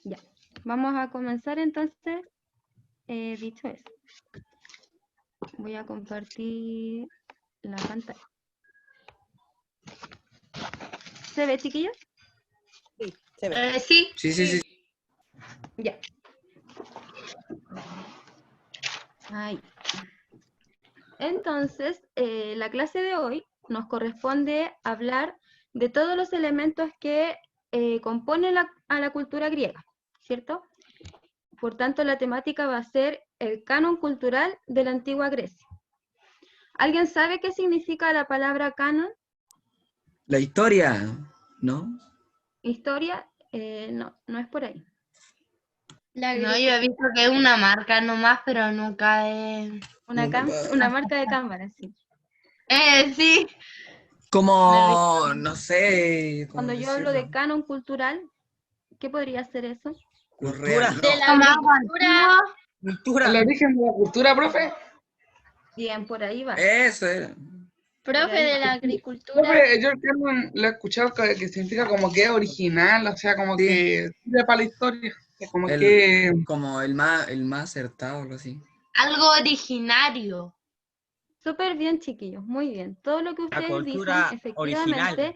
Ya, vamos a comenzar entonces. Dicho eso, voy a compartir la pantalla. ¿Se ve, chiquillos? Sí, se ve. Sí. Sí. Ya. Ahí. Entonces, la clase de hoy nos corresponde hablar de todos los elementos que componen a la cultura griega, ¿cierto? Por tanto, la temática va a ser el canon cultural de la antigua Grecia. ¿Alguien sabe qué significa la palabra canon? La historia, ¿no? Historia, no es por ahí. No, yo he visto que es una marca nomás, pero nunca es... Una marca de cámara, sí. Sí. Como, no sé. ¿cómo Cuando yo hablo de decirlo? canon cultural, ¿qué podría ser eso? Cultura. De la agricultura. Cultura. ¿El origen de la cultura, profe? Bien, por ahí va. Eso era. Profe de la agricultura. Profe, yo el canon lo he escuchado que significa como que es original, o sea, como Sí. que sirve para la historia. Como El, que... como el más acertado, algo así. Algo originario. Súper bien, chiquillos, muy bien. Todo lo que La ustedes dicen, cultura efectivamente, original.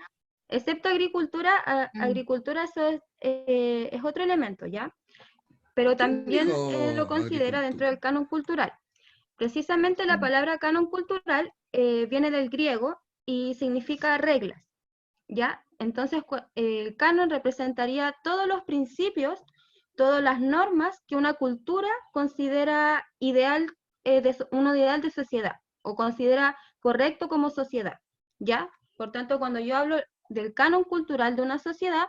excepto agricultura, agricultura eso es otro elemento, ¿ya? Pero ¿Quién también dijo lo considera dentro del agricultura? canon cultural. Precisamente la palabra canon cultural viene del griego y significa reglas, ¿ya? Entonces, el canon representaría todos los principios, todas las normas que una cultura considera ideal, un ideal de sociedad, o considera correcto como sociedad, ¿ya? Por tanto, cuando yo hablo del canon cultural de una sociedad,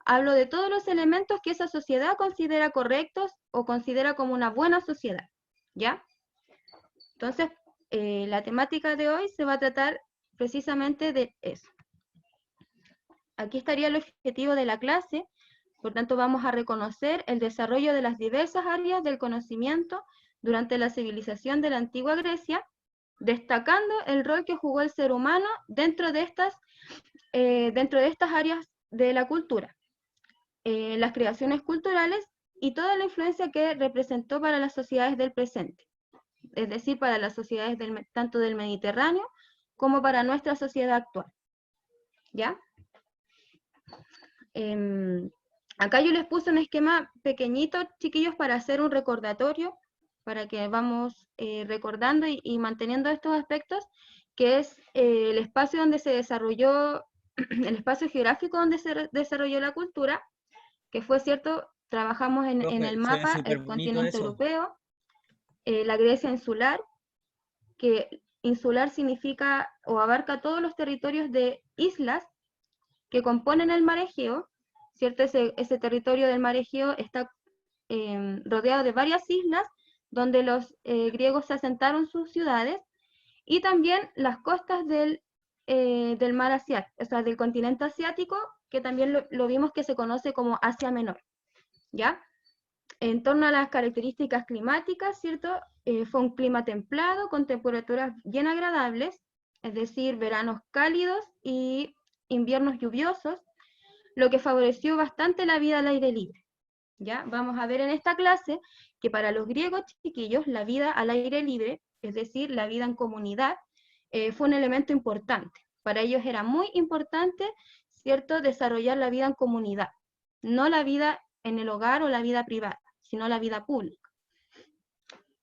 hablo de todos los elementos que esa sociedad considera correctos o considera como una buena sociedad, ¿ya? Entonces, la temática de hoy se va a tratar precisamente de eso. Aquí estaría el objetivo de la clase, por tanto vamos a reconocer el desarrollo de las diversas áreas del conocimiento durante la civilización de la antigua Grecia, destacando el rol que jugó el ser humano dentro de estas áreas de la cultura, las creaciones culturales y toda la influencia que representó para las sociedades del presente, es decir, para las sociedades tanto del Mediterráneo como para nuestra sociedad actual. ¿Ya? Acá yo les puse un esquema pequeñito, chiquillos, para hacer un recordatorio, para que vamos recordando y manteniendo estos aspectos, que es el espacio donde se desarrolló, el espacio geográfico donde se desarrolló la cultura, que fue cierto, trabajamos en Profe, el se ve mapa, súper el bonito continente eso. europeo, la Grecia insular, que insular significa o abarca todos los territorios de islas que componen el mar Egeo, ¿cierto? Ese territorio del mar Egeo está rodeado de varias islas donde los griegos se asentaron sus ciudades, y también las costas del mar asiático, o sea, del continente asiático, que también lo vimos que se conoce como Asia Menor, ¿ya? En torno a las características climáticas, ¿cierto? Fue un clima templado con temperaturas bien agradables, es decir, veranos cálidos y inviernos lluviosos, lo que favoreció bastante la vida al aire libre. ¿Ya? Vamos a ver en esta clase que para los griegos, chiquillos, la vida al aire libre, es decir, la vida en comunidad, fue un elemento importante. Para ellos era muy importante, ¿cierto?, desarrollar la vida en comunidad, no la vida en el hogar o la vida privada, sino la vida pública.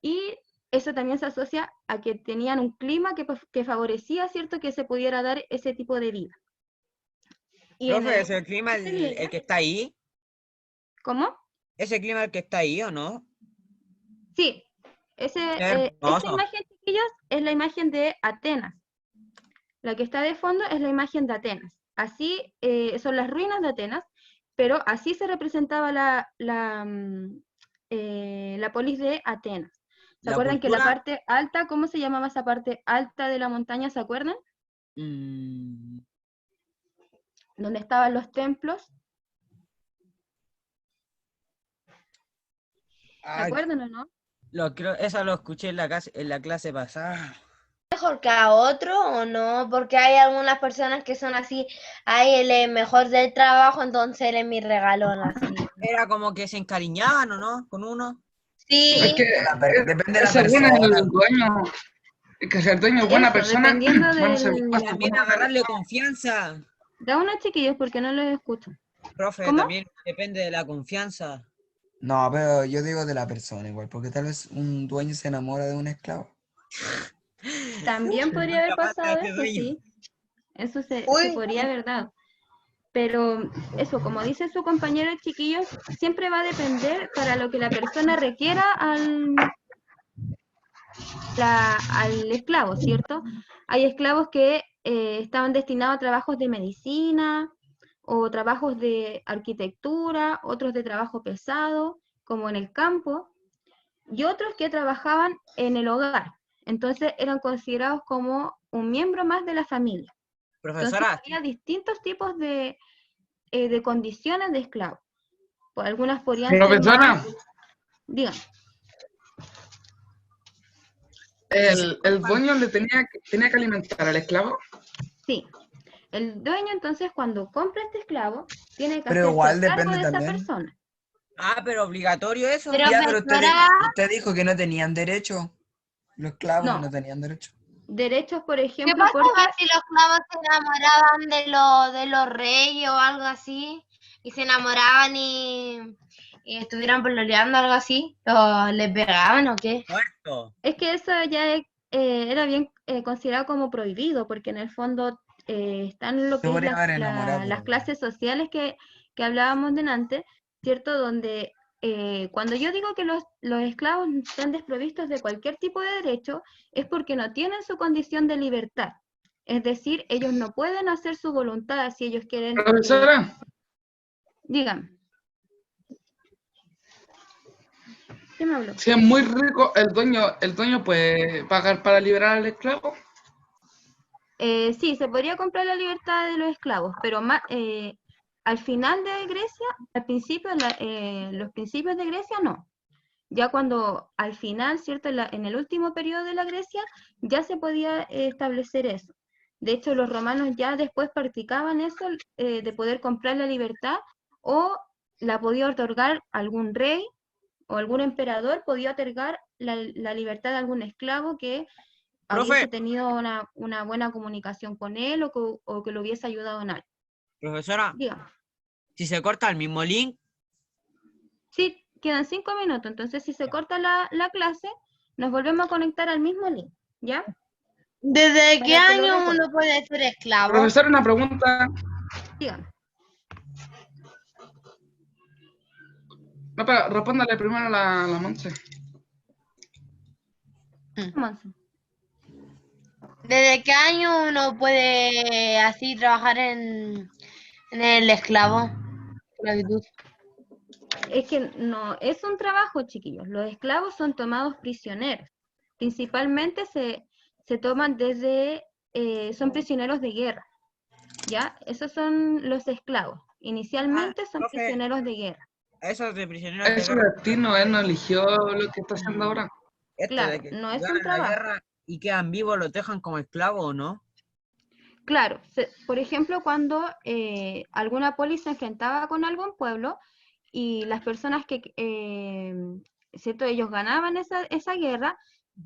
Y eso también se asocia a que tenían un clima que favorecía, ¿cierto?, que se pudiera dar ese tipo de vida. Y Profe, ¿es el clima el que está ahí? ¿Cómo? ¿Es el clima el que está ahí o no? Sí, esta Hermoso. imagen, chiquillos, es la imagen de Atenas. La que está de fondo es la imagen de Atenas. Así son las ruinas de Atenas, pero así se representaba la polis de Atenas. ¿Se La acuerdan que la cultura. parte alta, cómo se llamaba esa parte alta de la montaña? ¿Se acuerdan? Donde estaban los templos. ¿Se Ay, acuerdan o no? eso lo escuché en la clase pasada. mejor que a otro o no? Porque hay algunas personas que son así, ay, él es mejor del trabajo, entonces él es mi regalón, así. Era como que se encariñaban, ¿o no? Con uno. Sí, Es que Depende de la según el persona. dueño, es que si el dueño es buena Eso, persona, dependiendo van a ser del... buenas También personas. agarrarle confianza. Da unos chiquillos porque no los escucho. Profe, ¿Cómo? también depende de la confianza. No, pero yo digo de la persona igual, porque tal vez un dueño se enamora de un esclavo. También podría haber Capaz de pasado este eso, dueño. sí. Eso se Uy. podría haber dado. Pero eso, como dice su compañero el chiquillo, siempre va a depender para lo que la persona requiera al esclavo, ¿cierto? Hay esclavos que estaban destinados a trabajos de medicina o trabajos de arquitectura, otros de trabajo pesado, como en el campo, y otros que trabajaban en el hogar. Entonces eran considerados como un miembro más de la familia. Entonces Profesora, había distintos tipos de condiciones de esclavos. Pues algunas podrían ser Profesora, más, digan, el dueño le tenía que alimentar al esclavo. sí. El dueño entonces cuando compra este esclavo tiene que Pero hacerse igual cargo depende de esa también. persona. pero obligatorio eso. Pero Ya, pero profesora, usted dijo que no tenían derecho. Los esclavos no No, tenían derecho. derechos, por ¿qué ejemplo, pasaba porque si los clavos se enamoraban de los reyes o algo así? Y se enamoraban y estuvieran pololeando algo así, ¿o les pegaban o qué? Muerto. es que eso ya era bien considerado como prohibido, porque en el fondo están lo Se que es podría haber enamorado, las pero clases sociales que hablábamos delante, ¿cierto? Donde cuando yo digo que los esclavos están desprovistos de cualquier tipo de derecho, es porque no tienen su condición de libertad. Es decir, ellos no pueden hacer su voluntad si ellos quieren. Profesora, Digan, ¿qué me habló? si es muy rico, el dueño puede pagar para liberar al esclavo. Sí, se podría comprar la libertad de los esclavos, pero al final de Grecia, al principio, los principios de Grecia no. Ya cuando al final, ¿cierto? En el último periodo de la Grecia, ya se podía establecer eso. De hecho, los romanos ya después practicaban eso, de poder comprar la libertad, o la podía otorgar algún rey o algún emperador, podía otorgar la libertad de algún esclavo que Profe, hubiese tenido una buena comunicación con él o que lo hubiese ayudado en algo. profesora, Dígame. si se corta el mismo link, Sí, quedan 5 minutos, entonces si se corta la clase, nos volvemos a conectar al mismo link, ¿ya? ¿Desde qué Para que lo año recuerden. uno puede ser esclavo? Profesora, una pregunta. Dígame. No, pero respóndale primero a la Monse. Monse. ¿Desde qué año uno puede así trabajar en el esclavitud? Es que no es un trabajo, chiquillos. Los esclavos son tomados prisioneros. Principalmente se toman son prisioneros de guerra, ¿ya? Esos son los esclavos. Inicialmente son profe, prisioneros de guerra. esos de prisioneros de Es su guerra, destino, él no eligió lo que está haciendo ahora. de Claro, que no es un ganan la trabajo. guerra y quedan vivos, los dejan como esclavos, ¿o no? Claro, por ejemplo, cuando alguna polis se enfrentaba con algún pueblo y las personas ¿cierto? Ellos ganaban esa guerra,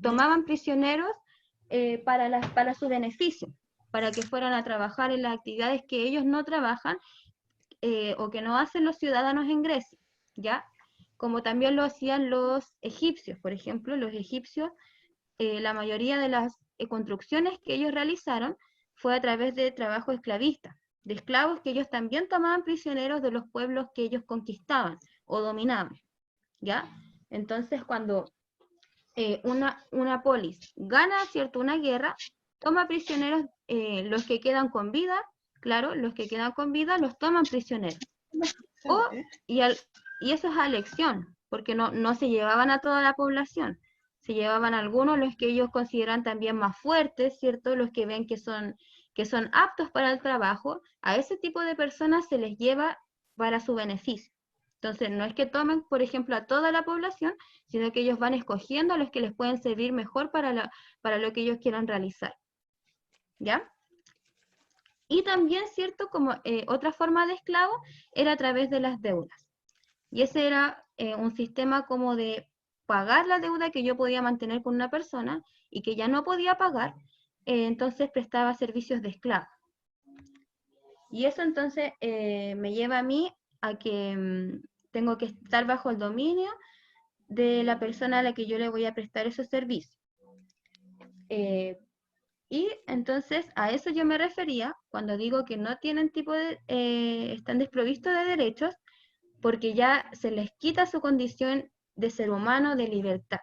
tomaban prisioneros para su beneficio, para que fueran a trabajar en las actividades que ellos no trabajan o que no hacen los ciudadanos en Grecia, ¿ya? Como también lo hacían los egipcios, por ejemplo, los egipcios, la mayoría de las construcciones que ellos realizaron fue a través de trabajo esclavista, de esclavos que ellos también tomaban prisioneros de los pueblos que ellos conquistaban o dominaban, ¿ya? Entonces, cuando una polis gana, ¿cierto?, una guerra, toma prisioneros, los que quedan con vida, claro, los que quedan con vida los toman prisioneros. Y eso es a elección, porque no se llevaban a toda la población, se llevaban a algunos, los que ellos consideran también más fuertes, ¿cierto? Los que ven que son aptos para el trabajo, a ese tipo de personas se les lleva para su beneficio. Entonces, no es que tomen, por ejemplo, a toda la población, sino que ellos van escogiendo a los que les pueden servir mejor para lo que ellos quieran realizar. ¿Ya? Y también, ¿cierto? Como otra forma de esclavo era a través de las deudas. Y ese era un sistema como de pagar la deuda que yo podía mantener con una persona y que ya no podía pagar, entonces prestaba servicios de esclavo. Y eso entonces me lleva a mí a que tengo que estar bajo el dominio de la persona a la que yo le voy a prestar esos servicios. Y entonces a eso yo me refería cuando digo que no tienen están desprovistos de derechos, porque ya se les quita su condición de ser humano, de libertad.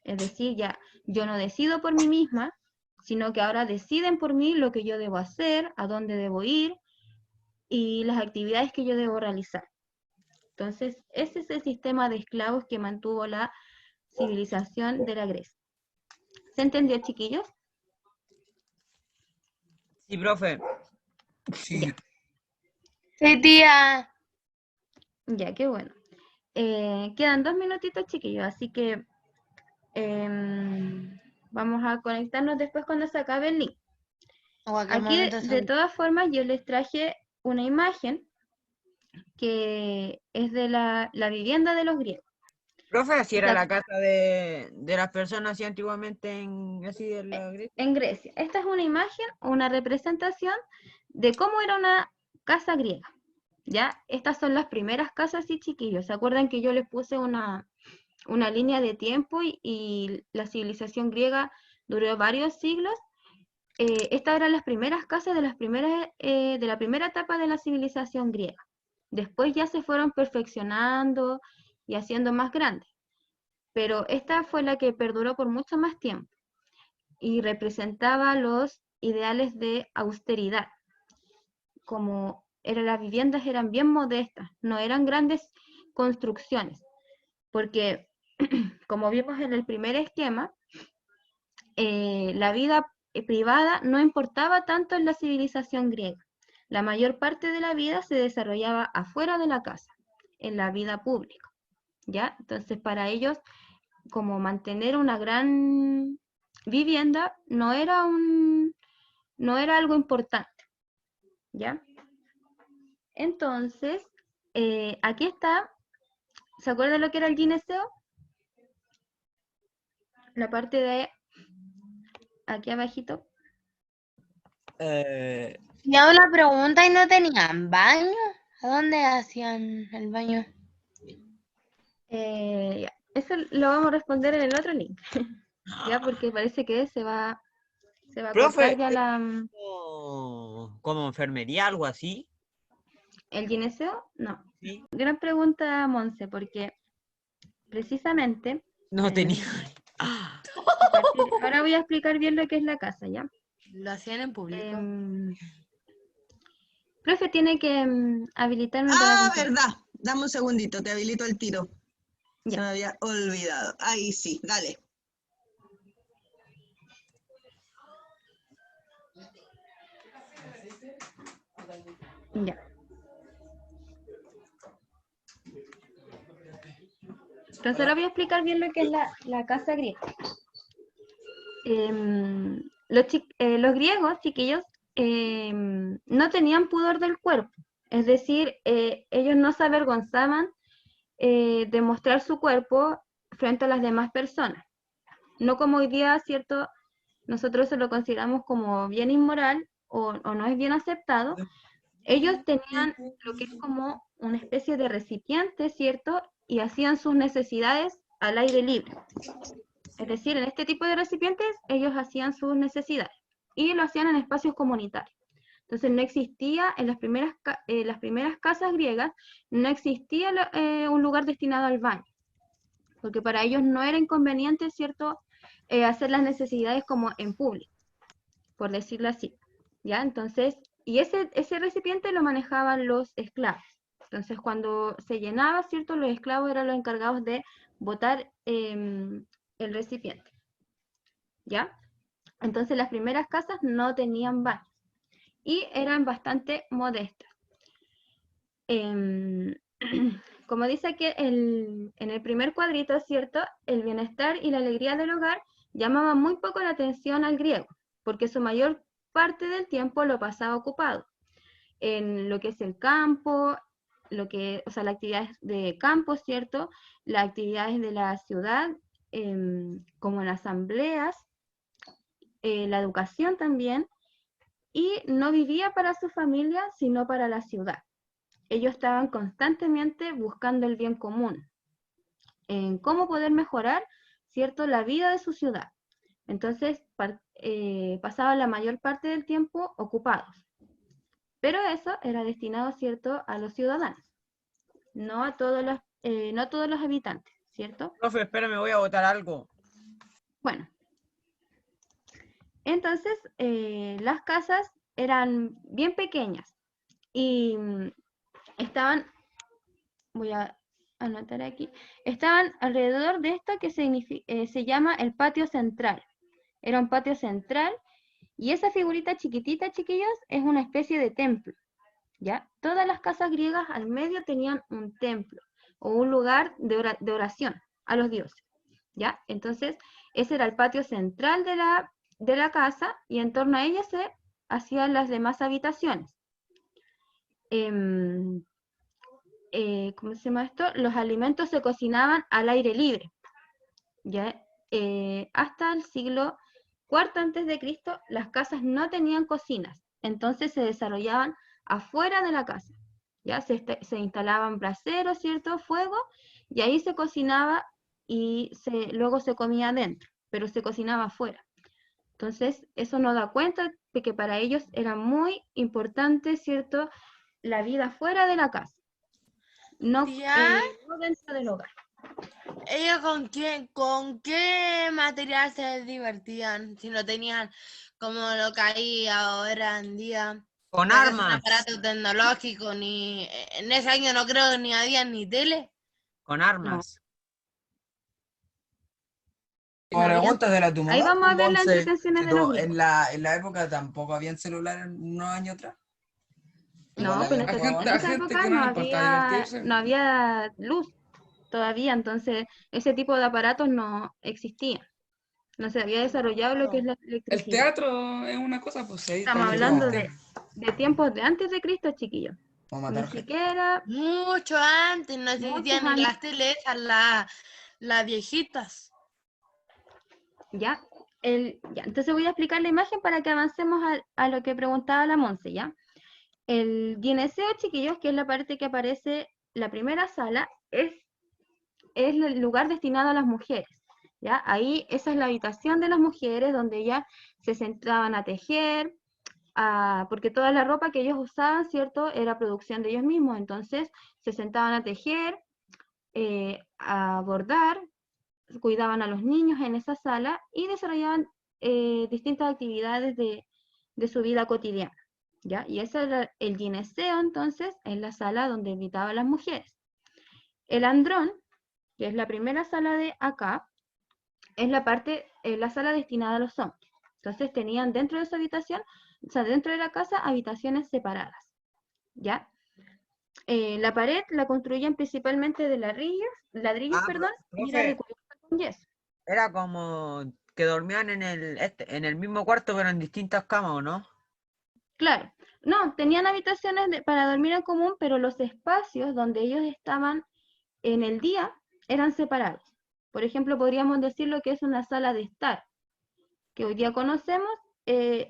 Es decir, ya yo no decido por mí misma, sino que ahora deciden por mí lo que yo debo hacer, a dónde debo ir y las actividades que yo debo realizar. Entonces, ese es el sistema de esclavos que mantuvo la civilización de la Grecia. ¿Se entendió, chiquillos? Sí, profe. Sí. Sí, tía. Ya, qué bueno. Quedan 2 minutitos, chiquillos, así que vamos a conectarnos después cuando se acabe el link. O a qué Aquí, momento de son- todas formas, yo les traje una imagen que es de la vivienda de los griegos. Profe, así era Esta- la casa de las personas así antiguamente así de la Grecia. En Grecia. Esta es una imagen, una representación de cómo era una casa griega. ¿Ya? Estas son las primeras casas, sí, chiquillos. ¿Se acuerdan que yo les puse una línea de tiempo y la civilización griega duró varios siglos? Estas eran las primeras casas de la primera etapa de la civilización griega. Después ya se fueron perfeccionando y haciendo más grandes. Pero esta fue la que perduró por mucho más tiempo y representaba los ideales de austeridad. Como las viviendas eran bien modestas, no eran grandes construcciones, porque como vimos en el primer esquema, la vida privada no importaba tanto en la civilización griega. La mayor parte de la vida se desarrollaba afuera de la casa, en la vida pública, ¿ya? Entonces, para ellos, como mantener una gran vivienda no era algo importante, ¿ya? Entonces, aquí está, ¿se acuerdan lo que era el gineceo? La parte de aquí abajito. Me hago la pregunta y no tenían baño. ¿A dónde hacían el baño? Ya. Eso lo vamos a responder en el otro link, ya, porque parece que se va a Profe, cortar ya como enfermería, algo así. el gineceo. No. Sí. Gran pregunta, Monse, porque precisamente No tenía. ahora voy a explicar bien lo que es la casa, ¿ya? ¿Lo hacían en público? Profe, tiene que habilitarme para consultar. Verdad. Dame un segundito, te habilito el tiro. Se Ya. me había olvidado. Ahí sí, dale. Ya. Entonces ahora voy a explicar bien lo que es la casa griega. Los griegos, chiquillos, no tenían pudor del cuerpo. Es decir, ellos no se avergonzaban de mostrar su cuerpo frente a las demás personas. No como hoy día, ¿cierto? Nosotros se lo consideramos como bien inmoral o no es bien aceptado. Ellos tenían lo que es como una especie de recipiente, ¿cierto? Y hacían sus necesidades al aire libre. Es decir, en este tipo de recipientes ellos hacían sus necesidades y lo hacían en espacios comunitarios. Entonces no existía, en las primeras casas griegas, no existía un lugar destinado al baño, porque para ellos no era inconveniente, ¿cierto?, hacer las necesidades como en público, por decirlo así, ¿ya? Entonces, y ese recipiente lo manejaban los esclavos. Entonces, cuando se llenaba, ¿cierto?, los esclavos eran los encargados de botar el recipiente, ¿ya? Entonces, las primeras casas no tenían baños y eran bastante modestas. como dice aquí en el primer cuadrito, ¿cierto? El bienestar y la alegría del hogar llamaban muy poco la atención al griego, porque su mayor parte del tiempo lo pasaba ocupado en lo que es el campo, o sea, las actividades de campo, ¿cierto? Las actividades de la ciudad, como en asambleas, la educación también, y no vivía para su familia, sino para la ciudad. Ellos estaban constantemente buscando el bien común, en cómo poder mejorar, ¿cierto?, la vida de su ciudad. Entonces, pasaban la mayor parte del tiempo ocupados. Pero eso era destinado, ¿cierto?, a los ciudadanos, no a todos los habitantes, ¿cierto? Profe, espérame, voy a botar algo. Bueno, entonces las casas eran bien pequeñas y estaban, voy a anotar aquí, estaban alrededor de esto que se llama el patio central. Era un patio central y esa figurita chiquitita, chiquillos, es una especie de templo, ¿ya? Todas las casas griegas al medio tenían un templo o un lugar de oración a los dioses, ¿ya? Entonces, ese era el patio central de la casa y en torno a ella se hacían las demás habitaciones. ¿Cómo se llama esto? Los alimentos se cocinaban al aire libre, ¿ya? Hasta el siglo IV a.C., las casas no tenían cocinas, entonces se desarrollaban afuera de la casa, ¿ya? Se instalaban braseros, ¿cierto? Fuego, y ahí se cocinaba y luego se comía adentro, pero se cocinaba afuera. Entonces, eso nos da cuenta de que para ellos era muy importante, ¿cierto?, la vida fuera de la casa, no, ¿Ya? no dentro del hogar. ¿Ellos con qué material se divertían? Si no tenían como lo que hay ahora en día. Con No que es un armas. aparato tecnológico, ni en ese año no creo ni había ni tele. Con armas. Pregúntasela a tu Ahí mamá, vamos a ver las Monse, entretenciones si de los tú- griegos. en la época tampoco habían celulares unos años atrás. Igual No, pues habían en juegos esa antes. gente época que no le importa divertirse. no había luz todavía, entonces ese tipo de aparatos no existían. No se había desarrollado lo que es la El electricidad. teatro es una cosa, pues ahí Estamos también hablando existe. de tiempos de antes de Cristo, chiquillos. O Ni matar gente. siquiera Mucho antes, no muchos existían ni años. las teles esas, las viejitas. ¿Ya? Entonces voy a explicar la imagen para que avancemos a lo que preguntaba la Monse, ¿ya? El gineceo, chiquillos, que es la parte que aparece, la primera sala, es el lugar destinado a las mujeres, ¿ya? Ahí esa es la habitación de las mujeres donde ellas se sentaban a tejer, porque toda la ropa que ellos usaban, ¿cierto? Era producción de ellos mismos, entonces se sentaban a tejer, a bordar, cuidaban a los niños en esa sala y desarrollaban distintas actividades de su vida cotidiana, ¿ya? Y ese era el gineceo, entonces, en la sala donde invitaban a las mujeres. El andrón, que es la primera sala de acá, es la sala destinada a los hombres. Entonces tenían dentro de su habitación, o sea, dentro de la casa, habitaciones separadas, ¿ya? La pared la construían principalmente de ladrillos, y era Profe, recubierta con yeso. era como que dormían en el mismo cuarto, pero en distintas camas, ¿o no? Claro, no, tenían habitaciones para dormir en común, pero los espacios donde ellos estaban en el día eran separados. Por ejemplo, podríamos decir lo que es una sala de estar, que hoy día conocemos,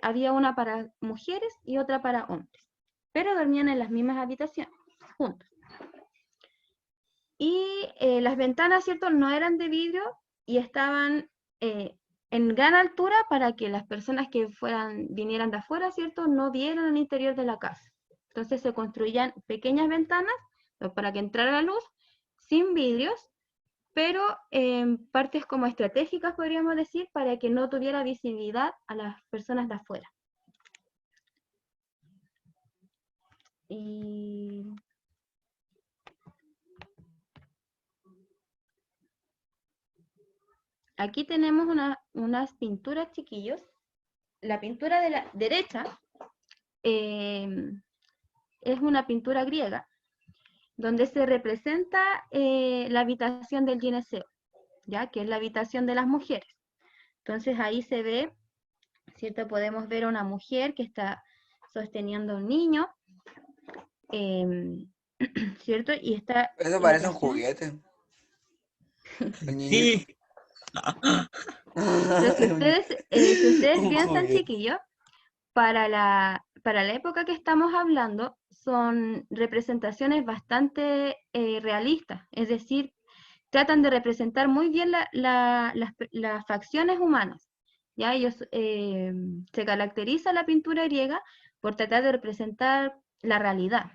había una para mujeres y otra para hombres, pero dormían en las mismas habitaciones, juntos. Y las ventanas, ¿cierto?, no eran de vidrio y estaban en gran altura para que las personas que vinieran de afuera, ¿cierto?, no vieran el interior de la casa. Entonces se construían pequeñas ventanas para que entrara la luz, sin vidrios, pero en partes como estratégicas, podríamos decir, para que no tuviera visibilidad a las personas de afuera. Y aquí tenemos unas pinturas, chiquillos. La pintura de la derecha es una pintura griega donde se representa la habitación del gineceo, ¿ya? Que es la habitación de las mujeres. Entonces ahí se ve, ¿cierto? Podemos ver a una mujer que está sosteniendo a un niño, ¿cierto? Y está Eso en parece un relación- juguete. El niñito. Sí. Pero si ustedes Un piensan, juguete. chiquillos, para la época que estamos hablando, son representaciones bastante realistas, es decir, tratan de representar muy bien las facciones humanas. ¿Ya? Ellos, se caracteriza la pintura griega por tratar de representar la realidad.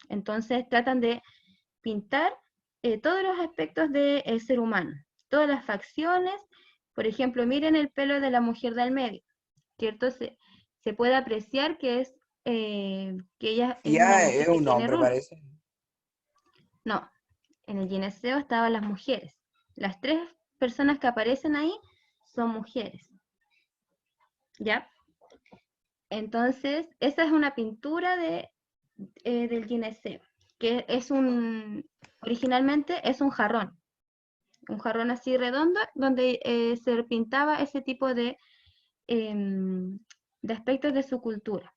Entonces tratan de pintar todos los aspectos del ser humano, todas las facciones. Por ejemplo, miren el pelo de la mujer del medio, ¿cierto? Se puede apreciar que que ella es una Ya es mujer que un tiene hombre, rulos. parece. No, en el gineceo estaban las mujeres. Las 3 personas que aparecen ahí son mujeres. ¿Ya? Entonces, esa es una pintura del gineceo, que originalmente es un jarrón así redondo, donde se pintaba ese tipo de aspectos de su cultura.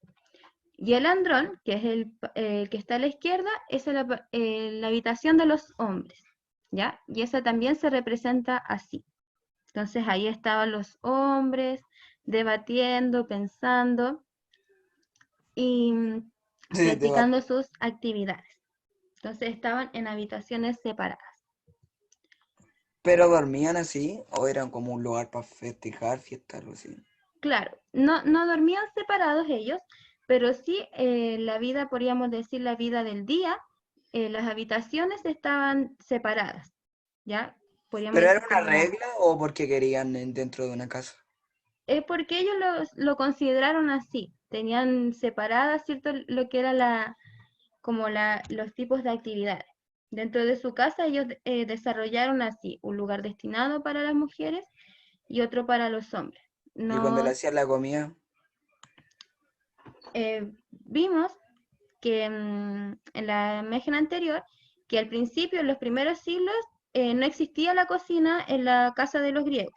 Y el andrón, que es el que está a la izquierda, es la habitación de los hombres, ¿ya? Y esa también se representa así. Entonces ahí estaban los hombres debatiendo, pensando y Sí, practicando sus actividades. Entonces estaban en habitaciones separadas. ¿Pero dormían así? ¿O eran como un lugar para festejar, fiesta, algo así? Claro, no dormían separados ellos, pero sí la vida, podríamos decir, la vida del día, las habitaciones estaban separadas, ¿ya? Podríamos ¿Pero era decir una como, regla o porque querían dentro de una casa? es porque ellos lo consideraron así, tenían separadas, ¿cierto? Lo que era los tipos de actividades. Dentro de su casa ellos desarrollaron así, un lugar destinado para las mujeres y otro para los hombres. Y cuando le No, hacían la comida, vimos que en la imagen anterior, que al principio, en los primeros siglos, no existía la cocina en la casa de los griegos.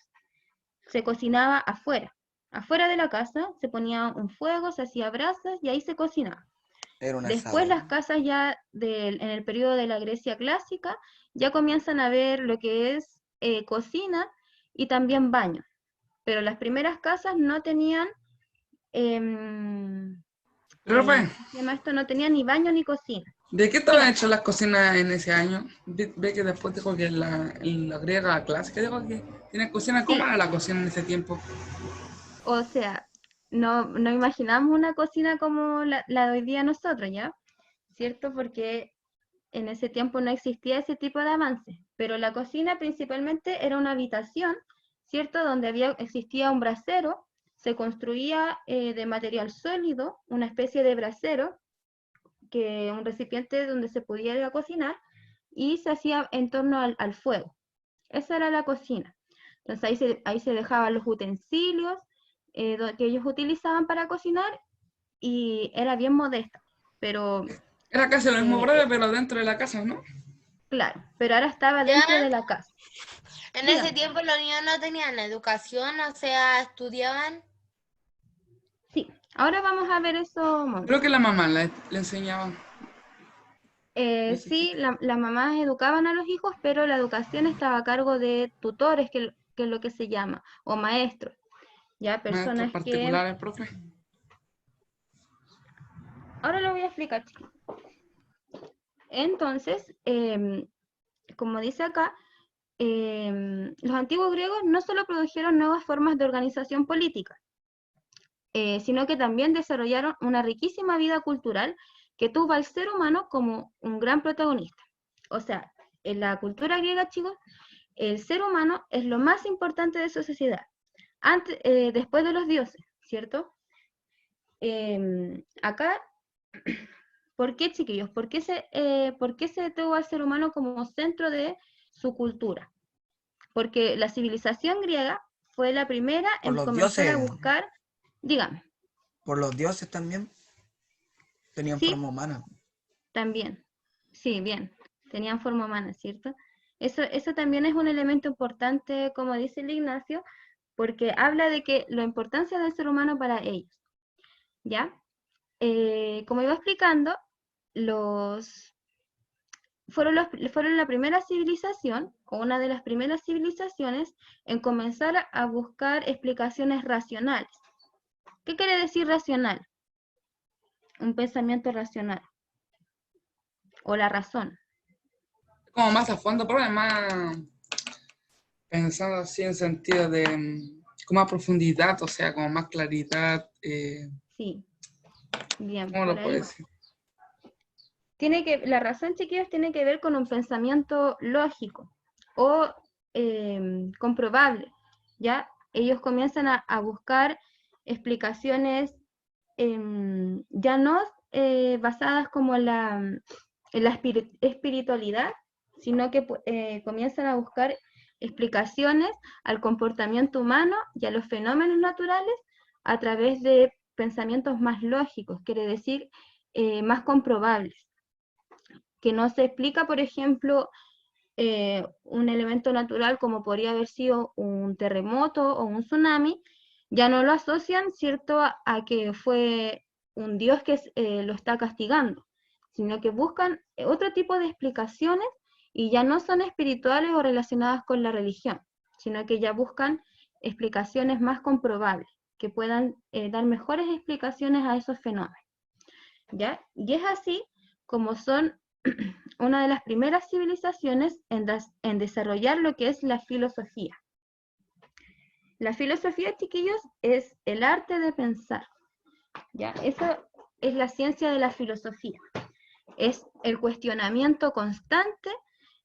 Se cocinaba afuera. Afuera de la casa se ponía un fuego, se hacía brasas y ahí se cocinaba. era un Después las asador. casas ya en el periodo de la Grecia clásica ya comienzan a ver lo que es cocina y también baño. Pero las primeras casas no tenían Profe, ¿cómo se llama esto? No tenía ni baño ni cocina. ¿de qué estaban Dígame. hechas las cocinas en ese año? Ve que después dijo que la griega clásica dijo que tiene cocina. ¿Cómo Sí, era la cocina en ese tiempo? o sea, no imaginamos una cocina como la de hoy día nosotros, ¿ya? ¿Cierto? Porque en ese tiempo no existía ese tipo de avance, pero la cocina principalmente era una habitación, ¿cierto? Donde existía un brasero, se construía de material sólido, una especie de brasero, un recipiente donde se pudiera cocinar, y se hacía en torno al fuego. Esa era la cocina. Entonces ahí se dejaban los utensilios que ellos utilizaban para cocinar y era bien modesta. Pero, Era casi lo mismo eh, breve, eh, pero dentro de la casa, ¿no? claro, pero ahora estaba ¿Ya? dentro de la casa. En Dígame. ese tiempo los niños no tenían educación, o sea, estudiaban. Sí, ahora vamos a ver eso, Monse. Creo que la mamá le enseñaba. Sí, las mamás educaban a los hijos, pero la educación estaba a cargo de tutores, que es lo que se llama, o maestros, ya Maestros personas que... particulares, profe. Ahora lo voy a explicar, chicos. Entonces, como dice acá, los antiguos griegos no solo produjeron nuevas formas de organización política, sino que también desarrollaron una riquísima vida cultural que tuvo al ser humano como un gran protagonista. O sea, en la cultura griega, chicos, el ser humano es lo más importante de su sociedad, después de los dioses, ¿cierto? Acá, ¿por qué, chiquillos? ¿Por qué se tuvo al ser humano como centro de su cultura? Porque la civilización griega fue la primera Por en los comenzar a dioses, buscar, dígame, por los dioses también tenían sí, forma humana. también. Sí, bien, tenían forma humana, ¿cierto? Eso también es un elemento importante, como dice el Ignacio, porque habla de que la importancia del ser humano para ellos, ¿ya? Como iba explicando, fueron la primera civilización, o una de las primeras civilizaciones, en comenzar a buscar explicaciones racionales. ¿Qué quiere decir racional? Un pensamiento racional, o la razón. Como más a fondo, pero más pensando así en sentido de con más profundidad, o sea, con más claridad. Sí, bien, ¿Cómo por lo ahí puedo va. decir? La razón, chiquillos, tiene que ver con un pensamiento lógico o comprobable, ¿ya? Ellos comienzan a buscar explicaciones ya no basadas como en la espiritualidad, sino que comienzan a buscar explicaciones al comportamiento humano y a los fenómenos naturales a través de pensamientos más lógicos, quiere decir más comprobables, que no se explica, por ejemplo, un elemento natural como podría haber sido un terremoto o un tsunami, ya no lo asocian, ¿cierto?, a que fue un dios que lo está castigando, sino que buscan otro tipo de explicaciones y ya no son espirituales o relacionadas con la religión, sino que ya buscan explicaciones más comprobables, que puedan dar mejores explicaciones a esos fenómenos, ¿ya? Y es así como son una de las primeras civilizaciones en desarrollar lo que es la filosofía. La filosofía, chiquillos, es el arte de pensar, ¿ya? Eso es la ciencia de la filosofía. Es el cuestionamiento constante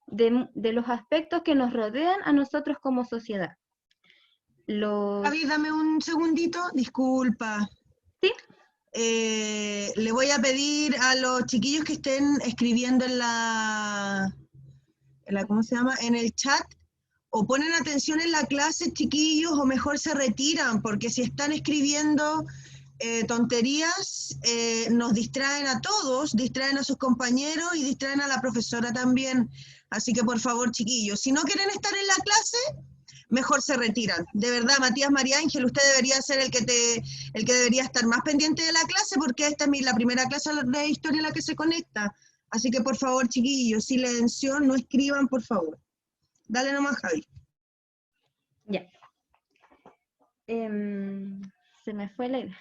de los aspectos que nos rodean a nosotros como sociedad. Javi, dame un segundito, disculpa. ¿Sí? Le voy a pedir a los chiquillos que estén escribiendo en ¿cómo se llama? En el chat, o ponen atención en la clase, chiquillos, o mejor se retiran, porque si están escribiendo tonterías, nos distraen a todos, distraen a sus compañeros y distraen a la profesora también. Así que por favor, chiquillos, si no quieren estar en la clase, mejor se retiran. De verdad, Matías María Ángel, usted debería ser el que debería estar más pendiente de la clase, porque esta es la primera clase de historia en la que se conecta. Así que por favor, chiquillos, silencio, no escriban, por favor. Dale nomás, Javi. Ya. Se me fue la idea.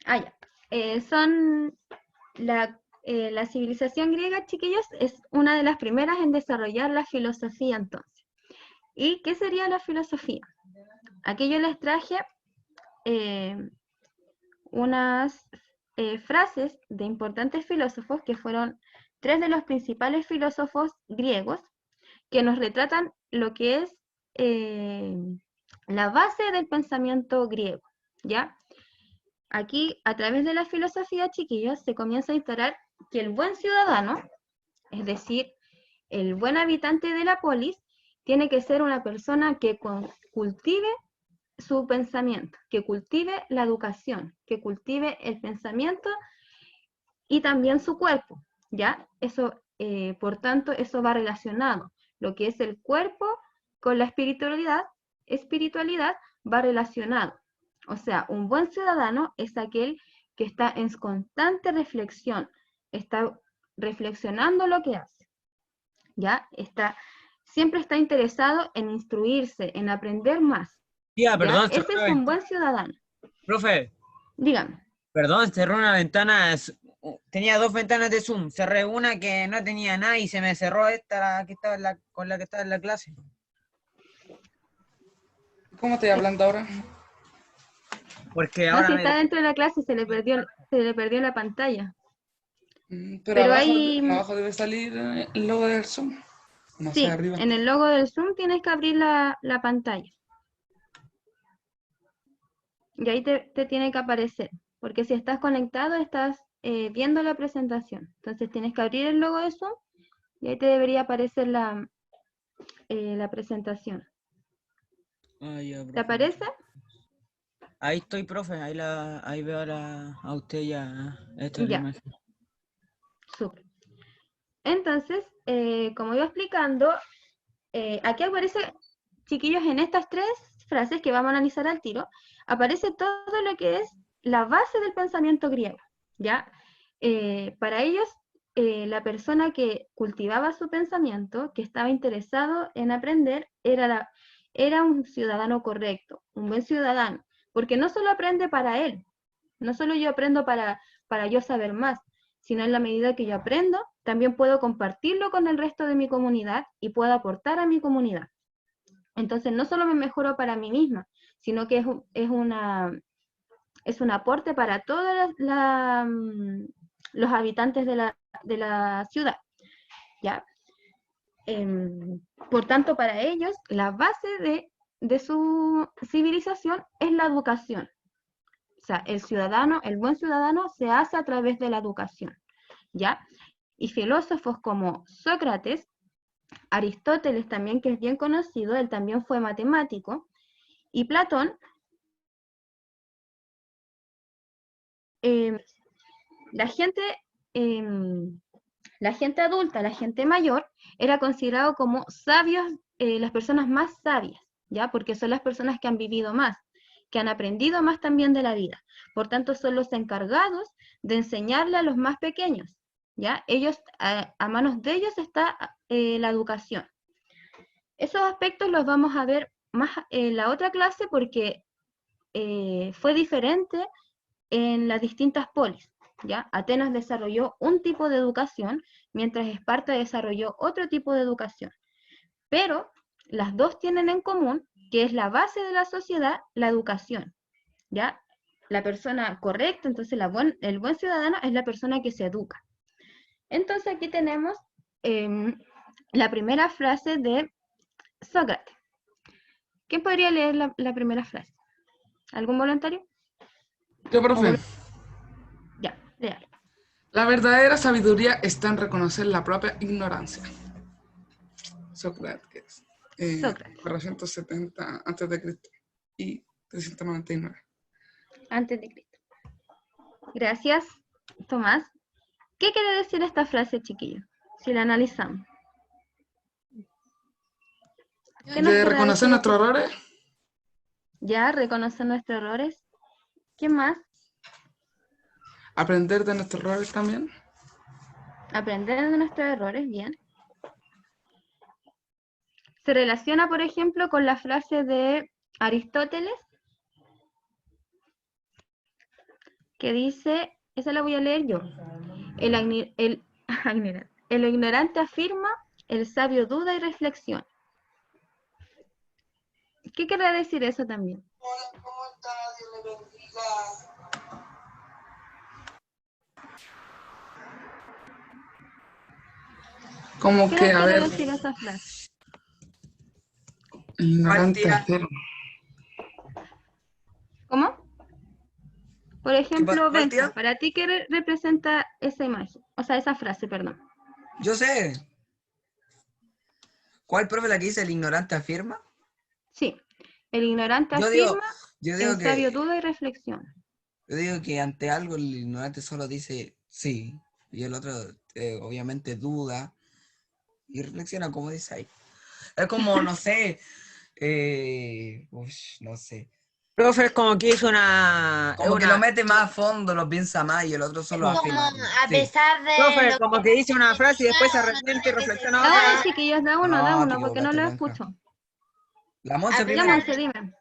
Ya. La civilización griega, chiquillos, es una de las primeras en desarrollar la filosofía entonces. ¿Y qué sería la filosofía? Aquí yo les traje unas frases de importantes filósofos que fueron 3 de los principales filósofos griegos que nos retratan lo que es la base del pensamiento griego, ¿ya? Aquí, a través de la filosofía, chiquillos, se comienza a instaurar que el buen ciudadano, es decir, el buen habitante de la polis, tiene que ser una persona que cultive su pensamiento, que cultive la educación, que cultive el pensamiento y también su cuerpo, ¿ya? Eso, por tanto, eso va relacionado. Lo que es el cuerpo con la espiritualidad va relacionado. O sea, un buen ciudadano es aquel que está en constante reflexión, está reflexionando lo que hace, ¿ya? Siempre está interesado en instruirse, en aprender más. Tía, ¿Ya? perdón, Ese es un buen ciudadano. Profe, Dígame. perdón, cerré una ventana. Tenía 2 ventanas de Zoom. Cerré una que no tenía nada y se me cerró esta la que estaba con la que estaba en la clase. ¿Cómo estoy hablando ahora? Porque No, ahora si está dentro de la clase, se le perdió la pantalla. Pero ahí, abajo debe salir el logo del Zoom. No sé, sí, arriba. en el logo del Zoom tienes que abrir la pantalla. Y ahí te tiene que aparecer. Porque si estás conectado, estás viendo la presentación. Entonces tienes que abrir el logo de Zoom y ahí te debería aparecer la presentación. Ya, ¿Te profe. aparece? Ahí estoy, profe. Ahí veo a usted ya. Esta es la Ya. imagen. Súper. Entonces, como iba explicando, aquí aparece, chiquillos, en estas 3 frases que vamos a analizar al tiro, aparece todo lo que es la base del pensamiento griego, ¿ya? Para ellos, la persona que cultivaba su pensamiento, que estaba interesado en aprender, era un ciudadano correcto, un buen ciudadano, porque no solo aprende para él, no solo yo aprendo para yo saber más, sino en la medida que yo aprendo, también puedo compartirlo con el resto de mi comunidad y puedo aportar a mi comunidad. Entonces, no solo me mejoro para mí misma, sino que es un aporte para todos los habitantes de la ciudad, ¿ya? Por tanto, para ellos, la base de su civilización es la educación. O sea, el buen ciudadano se hace a través de la educación, ¿ya? Y filósofos como Sócrates, Aristóteles también, que es bien conocido, él también fue matemático, y Platón, la gente adulta, la gente mayor, era considerado como sabios, las personas más sabias, ¿ya? Porque son las personas que han vivido más, que han aprendido más también de la vida. Por tanto, son los encargados de enseñarle a los más pequeños, ¿ya? Ellos, a manos de ellos está la educación. Esos aspectos los vamos a ver más en la otra clase porque fue diferente en las distintas polis, ¿ya? Atenas desarrolló un tipo de educación, mientras Esparta desarrolló otro tipo de educación. Pero las dos tienen en común que es la base de la sociedad, la educación, ¿ya? La persona correcta, entonces el buen ciudadano es la persona que se educa. Entonces aquí tenemos la primera frase de Sócrates. ¿Quién podría leer la primera frase? ¿Algún voluntario? Yo, profe. Ya, léalo. La verdadera sabiduría está en reconocer la propia ignorancia. Sócrates. Sócrates. 470 a.C. y 399. Antes de Cristo. Gracias, Tomás. ¿Qué quiere decir esta frase, chiquillos? Si la analizamos. ¿Qué nos De querrá reconocer decir nuestros esto? errores. Ya, reconocer nuestros errores. ¿Qué más? Aprender de nuestros errores también. Aprender de nuestros errores, bien. Se relaciona, por ejemplo, con la frase de Aristóteles, que dice, esa la voy a leer yo. El ignorante afirma, el sabio duda y reflexiona. ¿Qué quiere decir eso también? Hola, ¿cómo está? Dios le bendiga. Como ¿Qué que, nos a quiere ver, decir esa frase? ignorante Partida. afirma. ¿Cómo? Por ejemplo, ¿Cuál, Benja, tía? ¿para ti qué representa esa imagen? O sea, esa frase, perdón. Yo sé. ¿Cuál, profe, la que dice el ignorante afirma? Sí, el ignorante Yo digo, afirma, yo digo el sabio que, duda y reflexiona. yo digo que ante algo el ignorante solo dice sí, y el otro obviamente duda y reflexiona como dice ahí. Es como, no sé, no sé. Profe, es como que hizo una... Como que lo mete más a fondo, lo piensa más y el otro Es solo como afirma. a Sí. pesar de Profe, lo como que dice una frase y después se uno arrepiente y tiene que reflexiona Da otra. uno, chiquillos, da No, te uno, porque no equivocaste, lo Benja. escucho. La Monse A Ya, pesar primero. Monse, dime.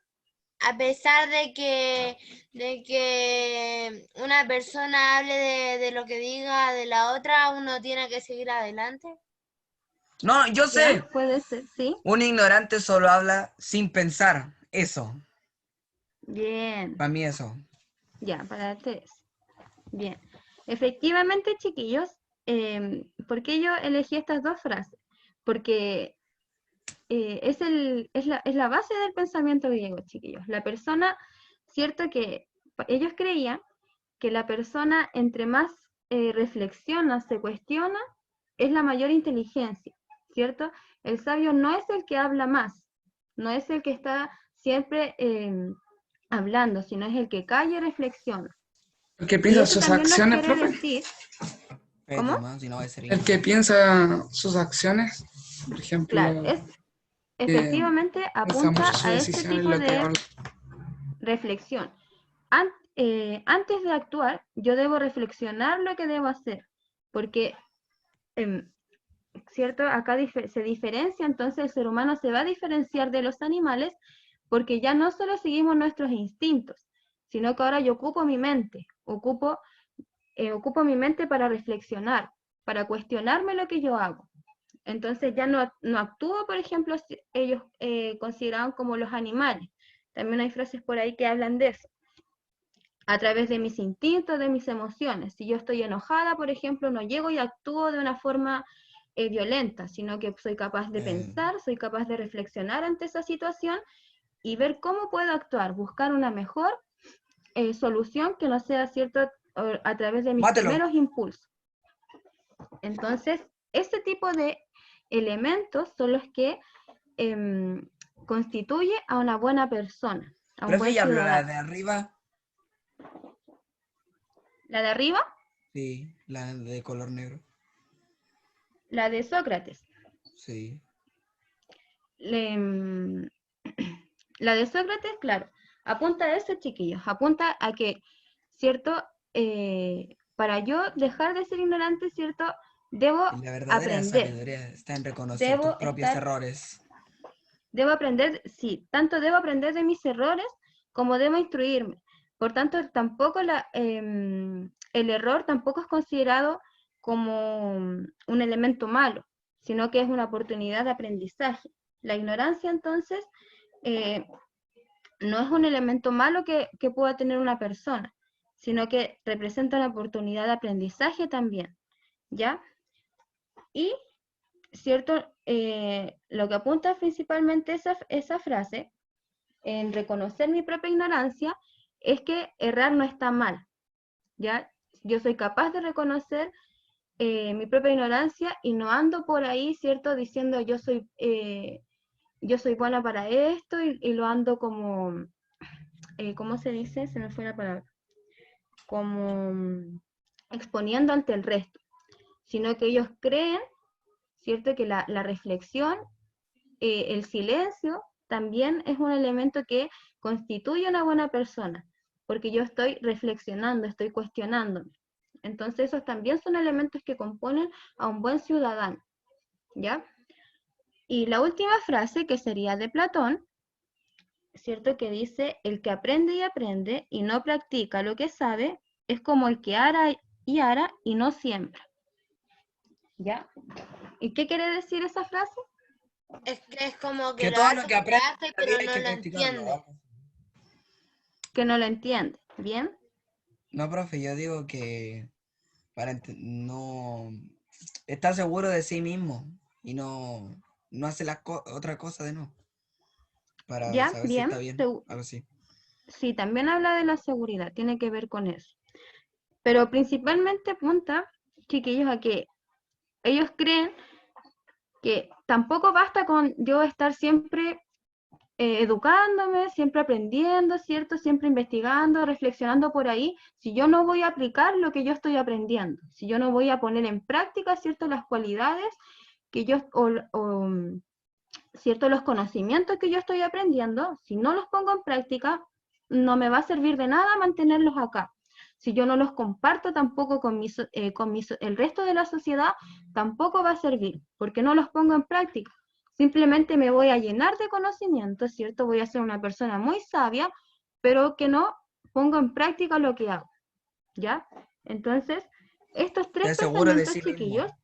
A pesar de que una persona hable de lo que diga de la otra, uno tiene que seguir adelante. No, yo sé. Ya, puede ser, sí. Un ignorante solo habla sin pensar. Eso. Bien, Para mí eso. ya, para ustedes. Bien. Efectivamente, chiquillos, ¿por qué yo elegí estas dos frases? Porque es la base del pensamiento griego, chiquillos. La persona, cierto que ellos creían que la persona entre más reflexiona, se cuestiona, es la mayor inteligencia, ¿cierto? El sabio no es el que habla más, no es el que está siempre hablando, sino es el que calla y reflexiona. El que Y piensa eso sus también nos acciones, quiere profe. decir, ¿Cómo? Más, si no va a ser El que piensa sus acciones, por ejemplo, Claro, efectivamente piensa apunta mucho sus a este decisiones, tipo lo que de habla. reflexión. Antes de actuar, yo debo reflexionar lo que debo hacer, porque, ¿cierto? Acá se diferencia, entonces el ser humano se va a diferenciar de los animales, porque ya no solo seguimos nuestros instintos, sino que ahora yo ocupo mi mente, ocupo mi mente para reflexionar, para cuestionarme lo que yo hago. Entonces ya no actúo, por ejemplo, ellos consideraban como los animales. También hay frases por ahí que hablan de eso. A través de mis instintos, de mis emociones. Si yo estoy enojada, por ejemplo, no llego y actúo de una forma violenta, sino que soy capaz de pensar, soy capaz de reflexionar ante esa situación y ver cómo puedo actuar, buscar una mejor solución que no sea cierto a través de mis Mátelo. primeros impulsos. Entonces, este tipo de elementos son los que constituye a una buena persona, a un Profe, buen ¿y habló la ciudadano. de arriba? ¿La de arriba? Sí, la de color negro. La de Sócrates. Sí. La de Sócrates, claro, apunta a eso, chiquillos, apunta a que, ¿cierto? Para yo dejar de ser ignorante, ¿cierto? Debo Y la verdadera aprender, sabiduría está en reconocer tus propios errores. debo aprender, sí, tanto debo aprender de mis errores como debo instruirme. Por tanto, tampoco el error tampoco es considerado como un elemento malo, sino que es una oportunidad de aprendizaje. La ignorancia, entonces, no es un elemento malo que pueda tener una persona, sino que representa una oportunidad de aprendizaje también, ¿ya? Y, ¿cierto? Lo que apunta principalmente esa frase, en reconocer mi propia ignorancia, es que errar no está mal, ¿ya? Yo soy capaz de reconocer mi propia ignorancia y no ando por ahí, ¿cierto? Diciendo yo soy buena para esto y lo ando como, ¿cómo se dice? Se me fue la palabra. Como exponiendo ante el resto, sino que ellos creen, ¿cierto? Que la reflexión, el silencio, también es un elemento que constituye una buena persona, porque yo estoy reflexionando, estoy cuestionándome. Entonces esos también son elementos que componen a un buen ciudadano, ¿ya? Y la última frase, que sería de Platón, ¿cierto? Que dice, el que aprende y no practica lo que sabe, es como el que ara y no siembra. ¿Ya? ¿Y qué quiere decir esa frase? Es que es como Que que lo todo hace lo que aprendes en la pero vida hay no que lo practicarlo. entiende. Que no lo entiende. ¿Bien? No, profe, yo digo que no está seguro de sí mismo y no hace otra cosa de no. Para ¿Ya? saber si Bien. está bien, algo así. Sí, también habla de la seguridad, tiene que ver con eso. Pero principalmente apunta, chiquillos, a que ellos creen que tampoco basta con yo estar siempre educándome, siempre aprendiendo, ¿cierto? Siempre investigando, reflexionando por ahí, si yo no voy a aplicar lo que yo estoy aprendiendo, si yo no voy a poner en práctica, ¿cierto? Las cualidades que yo, ¿cierto? Los conocimientos que yo estoy aprendiendo, si no los pongo en práctica, no me va a servir de nada mantenerlos acá. Si yo no los comparto tampoco con el resto de la sociedad, tampoco va a servir, porque no los pongo en práctica. Simplemente me voy a llenar de conocimientos, ¿cierto? Voy a ser una persona muy sabia, pero que no pongo en práctica lo que hago, ¿ya? Entonces, estos tres Esté seguro de pensamientos, sí chiquillos, mismo.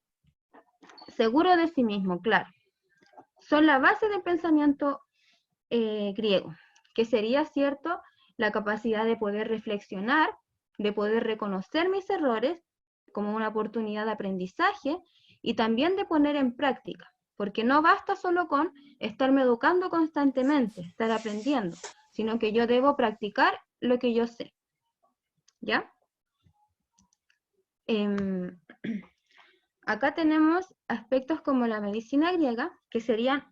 seguro de sí mismo, claro, son la base del pensamiento griego, que sería, ¿cierto?, la capacidad de poder reflexionar, de poder reconocer mis errores como una oportunidad de aprendizaje y también de poner en práctica, porque no basta solo con estarme educando constantemente, estar aprendiendo, sino que yo debo practicar lo que yo sé, ¿ya? Acá tenemos aspectos como la medicina griega, que serían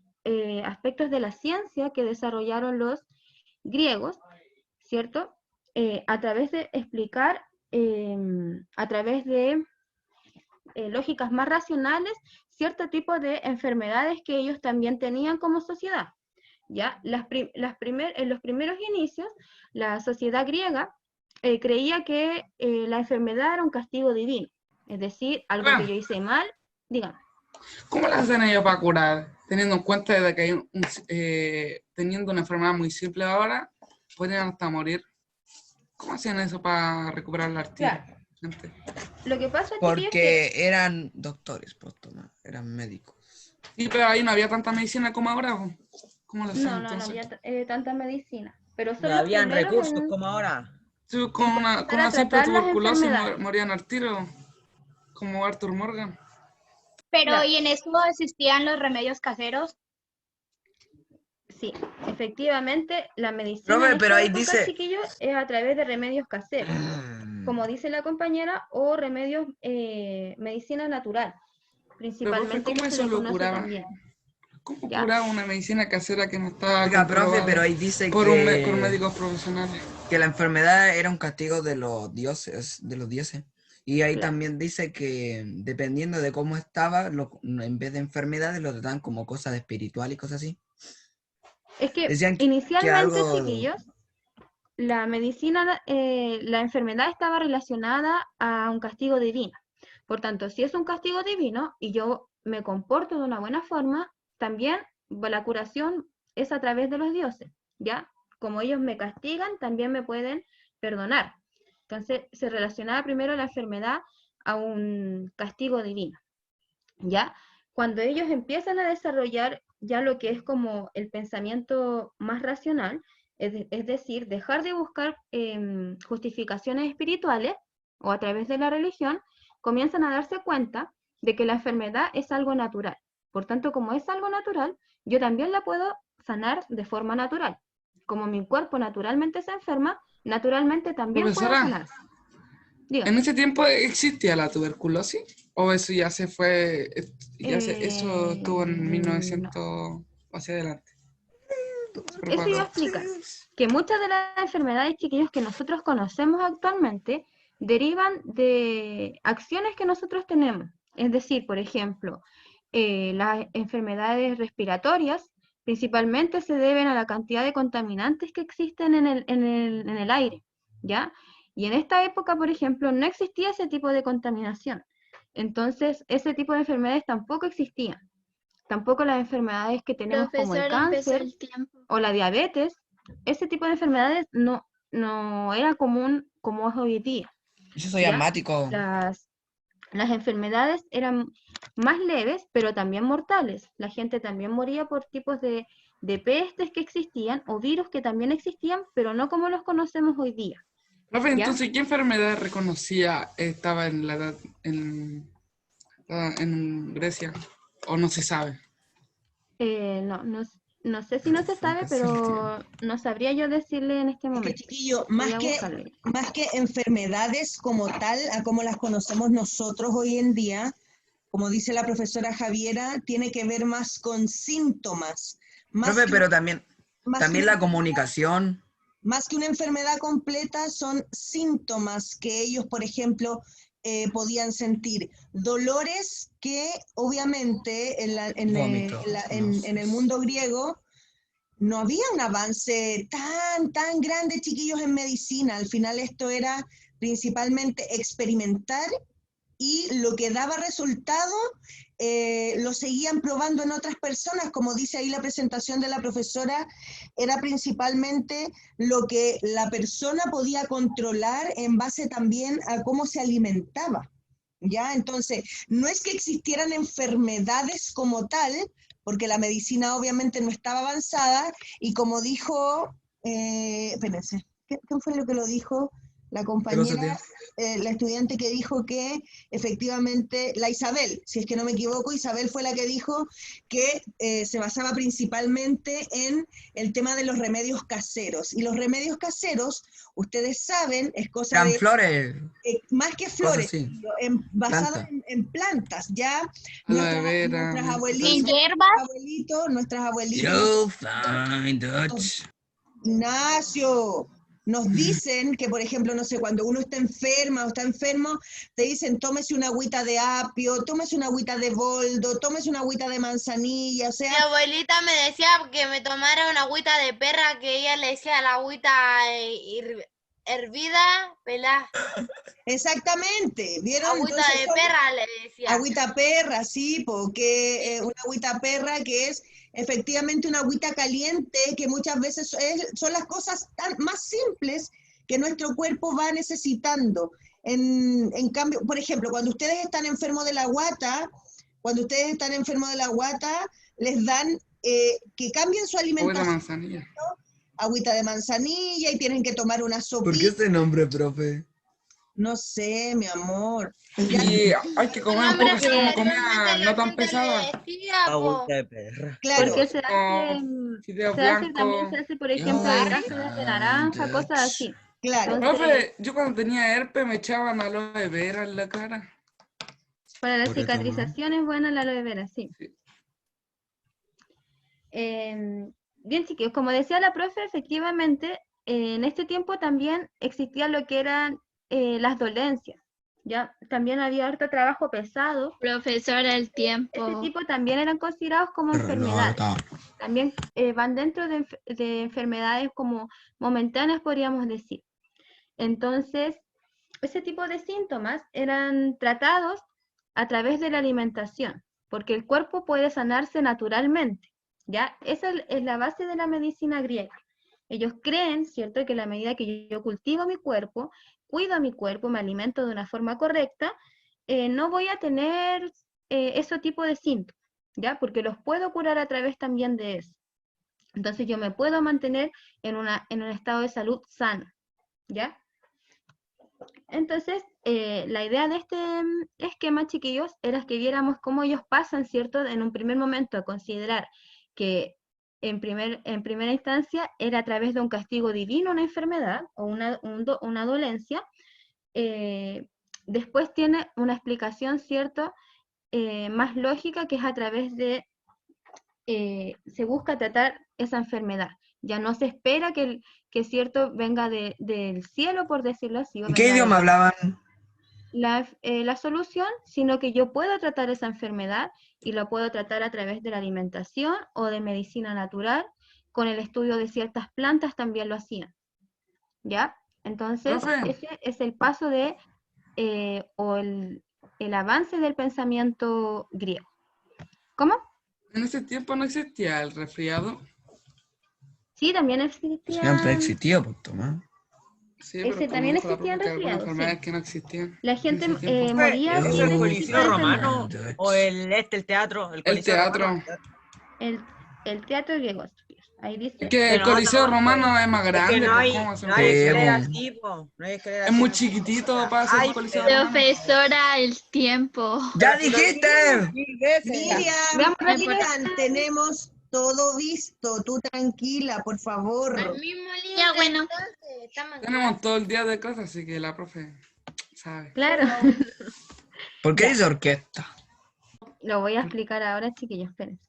aspectos de la ciencia que desarrollaron los griegos, ¿cierto? A través de explicar, a través de lógicas más racionales cierto tipo de enfermedades que ellos también tenían como sociedad. ¿Ya? En los primeros inicios, la sociedad griega creía que la enfermedad era un castigo divino, es decir, algo que yo hice mal, dígame. ¿Cómo lo hacen ellos para curar? Teniendo en cuenta de que hay teniendo una enfermedad muy simple ahora, pueden hasta morir. ¿Cómo hacían eso para recuperar la arteria? Claro. Gente? Lo que pasa, chiquillos, es que Porque eran doctores, pues, Tomás, eran médicos. Sí, pero ahí no había tanta medicina como ahora. ¿O? ¿Cómo lo hacían no entonces? había tanta medicina, pero son No los habían primeros recursos en como ahora. Sí, con una para simple tratar las tuberculosis enfermedades. morían al tiro, como Arthur Morgan. Pero, Claro. ¿y en eso existían los remedios caseros? Sí, efectivamente, la medicina Profe, en pero esta ahí época, dice- chiquillos, es a través de remedios caseros, como dice la compañera, o remedios, medicina natural, Pero, profe, principalmente, ¿cómo que se eso le lo conoce curaba? también, ¿Cómo ¿ya? curaba una medicina casera que no estaba Oiga, profe, comprobado pero ahí dice por que, médicos profesionales? que la enfermedad era un castigo de los dioses. Y ahí Claro. también dice que dependiendo de cómo estaba, en vez de enfermedades, lo trataban como cosas espirituales y cosas así. Es que Decían que inicialmente, algo... chiquillos, la medicina, la enfermedad estaba relacionada a un castigo divino. Por tanto, si es un castigo divino y yo me comporto de una buena forma, también la curación es a través de los dioses, ¿ya? Como ellos me castigan, también me pueden perdonar. Entonces, se relacionaba primero la enfermedad a un castigo divino, ¿ya? Cuando ellos empiezan a desarrollar ya lo que es como el pensamiento más racional, es decir, dejar de buscar justificaciones espirituales o a través de la religión, comienzan a darse cuenta de que la enfermedad es algo natural. Por tanto, como es algo natural, yo también la puedo sanar de forma natural. Como mi cuerpo naturalmente se enferma, naturalmente también puedo Profesora, sanarse. Dígame. ¿en ese tiempo existía la tuberculosis? ¿O eso ya se fue, eso estuvo en No. 1900 hacia adelante? Eso iba a explicar, que muchas de las enfermedades, chiquillos, que nosotros conocemos actualmente, derivan de acciones que nosotros tenemos. Es decir, por ejemplo, las enfermedades respiratorias principalmente se deben a la cantidad de contaminantes que existen en el aire, ¿ya? Y en esta época, por ejemplo, no existía ese tipo de contaminación. Entonces, ese tipo de enfermedades tampoco existían. Tampoco las enfermedades que tenemos como el Profesor, empezó cáncer el tiempo. o la diabetes, ese tipo de enfermedades no era común como es hoy día. Yo soy ¿Ya? asmático. Las enfermedades eran más leves, pero también mortales. La gente también moría por tipos de pestes que existían o virus que también existían, pero no como los conocemos hoy día. Profe, ¿Ya? entonces, ¿qué enfermedad reconocía estaba en la edad, en Grecia? ¿O no se sabe? No sé si no se sabe, pero no sabría yo decirle en este Que momento. chiquillo, Voy a buscarlo. más que enfermedades como tal, a como las conocemos nosotros hoy en día, como dice la profesora Javiera, tiene que ver más con síntomas. Más Profe, que pero una- también más que la una- comunicación. Más que una enfermedad completa, son síntomas que ellos, por ejemplo, podían sentir. Dolores que obviamente Vómitos, en el mundo griego no había un avance tan grande, chiquillos, en medicina. Al final esto era principalmente experimentar y lo que daba resultado lo seguían probando en otras personas, como dice ahí la presentación de la profesora, era principalmente lo que la persona podía controlar en base también a cómo se alimentaba. ¿Ya? Entonces, no es que existieran enfermedades como tal, porque la medicina obviamente no estaba avanzada, y como dijo, espérense, ¿qué fue lo que lo dijo la compañera? La estudiante que dijo que efectivamente, la Isabel, si es que no me equivoco, Isabel fue la que dijo que se basaba principalmente en el tema de los remedios caseros. Y los remedios caseros, ustedes saben, es cosa Eran de flores, más que cosas flores, así. basado Planta. en plantas, ya Aloe vera, nuestras En abuelitas, hierbas, nuestras abuelitas, You'll find Dutch. Ignacio, nos dicen que, por ejemplo, no sé, cuando uno está enferma o está enfermo, te dicen tómese una agüita de apio, tómese una agüita de boldo, tómese una agüita de manzanilla, o Mi sea, abuelita me decía que me tomara una agüita de perra, que ella le decía la agüita hervida, pelá. exactamente, ¿vieron? Agüita Entonces de son perra le decía. agüita perra, sí, porque una agüita perra que es efectivamente una agüita caliente, que muchas veces son las cosas más simples que nuestro cuerpo va necesitando. En cambio, por ejemplo, cuando ustedes están enfermos de la guata, les dan que cambien su Agua de alimentación, manzanilla. agüita de manzanilla y tienen que tomar una ¿Por qué sopita. ese nombre, profe? No sé, mi amor. Y hay que comer un poco así como comida no tan pesada. Agüita de perra. Claro, Porque se Como hace, fideos también blancos. se hace, por ejemplo, de Ay, cáscaras de naranja, cosas así. claro. Entonces, Profe, yo cuando tenía herpes me echaban aloe vera en la cara. para la Por eso, ¿no? cicatrización es buena la aloe vera, sí. Sí. Bien, chiquillos, como decía la profe, efectivamente, en este tiempo también existía lo que eran las dolencias, ¿ya? También había harto trabajo pesado. Profesora, el Este tiempo. tipo también eran considerados como enfermedades. También van dentro de enfermedades como momentáneas, podríamos decir. Entonces, ese tipo de síntomas eran tratados a través de la alimentación, porque el cuerpo puede sanarse naturalmente, ¿ya? Esa es la base de la medicina griega. Ellos creen, ¿cierto?, que a la medida que yo cultivo mi cuerpo, cuido a mi cuerpo, me alimento de una forma correcta, no voy a tener ese tipo de síntomas, ¿ya? Porque los puedo curar a través también de eso. Entonces yo me puedo mantener en un estado de salud sano, ¿ya? Entonces, la idea de este esquema, chiquillos, era que viéramos cómo ellos pasan, ¿cierto?, en un primer momento a considerar que en primera instancia era a través de un castigo divino una enfermedad o una dolencia. Después tiene una explicación, ¿cierto?, más lógica, que es a través de, se busca tratar esa enfermedad. Ya no se espera que cierto venga del cielo, por decirlo así. ¿En qué idioma hablaban? La solución, sino que yo puedo tratar esa enfermedad y la puedo tratar a través de la alimentación o de medicina natural. Con el estudio de ciertas plantas también lo hacían, ¿ya? Entonces, Profe. ese es el paso de, o el avance del pensamiento griego. ¿Cómo? En ese tiempo no existía el resfriado. Sí, también existía. Siempre existió, pues, Tomás. Sí, pero Ese como también dijo la existía profe, en que algunas resfriados, enfermedades sí. que no existían. La en gente ese tiempo. moría ¿Eso sin el ese tipo Coliseo de Romano enfermedades. o el teatro? El Coliseo teatro. Romano. El teatro griego. Ahí Es dice. que Que el no, Coliseo no, Romano es más es que grande, no pues hay, ¿cómo hacer no un hay Sí, coliseo? escalera pues. así, po. No hay escalera Es así. muy chiquitito para hacer Ay, un coliseo pero- romano. Profesora, el tiempo. ¡Ya pero si lo dijiste! dijimos 1000 veces. Miriam, Veamos rápido. Miriam, tenemos todo visto. Tú tranquila, por Al favor. mismo link, Ya, bueno. entonces, estamos en Tenemos clase. todo el día de clase, así que la profe sabe. Claro. ¿Por qué Ya. dice orquesta? Lo voy a explicar ahora, chiquillos. Esperen.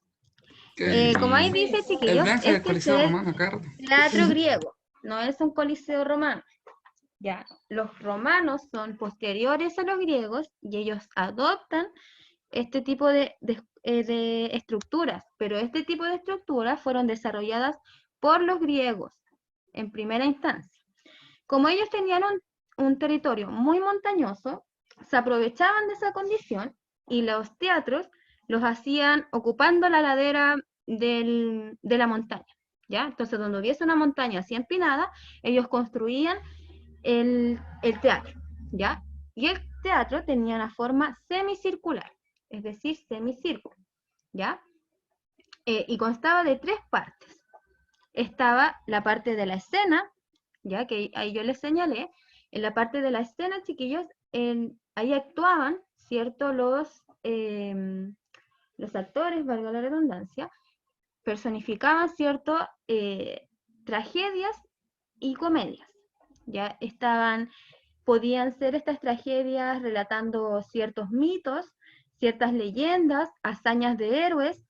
Que Como ahí dice, el chiquillos, Benja del este es Coliseo el Romano, Carlos. teatro griego. No es un coliseo romano. Ya. Los romanos son posteriores a los griegos y ellos adoptan este tipo de estructuras, pero este tipo de estructuras fueron desarrolladas por los griegos en primera instancia. Como ellos tenían un territorio muy montañoso, se aprovechaban de esa condición y los teatros los hacían ocupando la ladera de la montaña, ¿ya? Entonces, donde hubiese una montaña así empinada, ellos construían el teatro, ¿ya? Y el teatro tenía una forma semicircular, es decir, semicírculo, ¿ya? Y constaba de 3 partes. Estaba la parte de la escena, ya que ahí yo les señalé, en la parte de la escena, chiquillos, ahí actuaban, ¿cierto? Los actores, valga la redundancia, personificaban, ¿cierto? Tragedias y comedias, ya podían ser estas tragedias relatando ciertos mitos, ciertas leyendas, hazañas de héroes,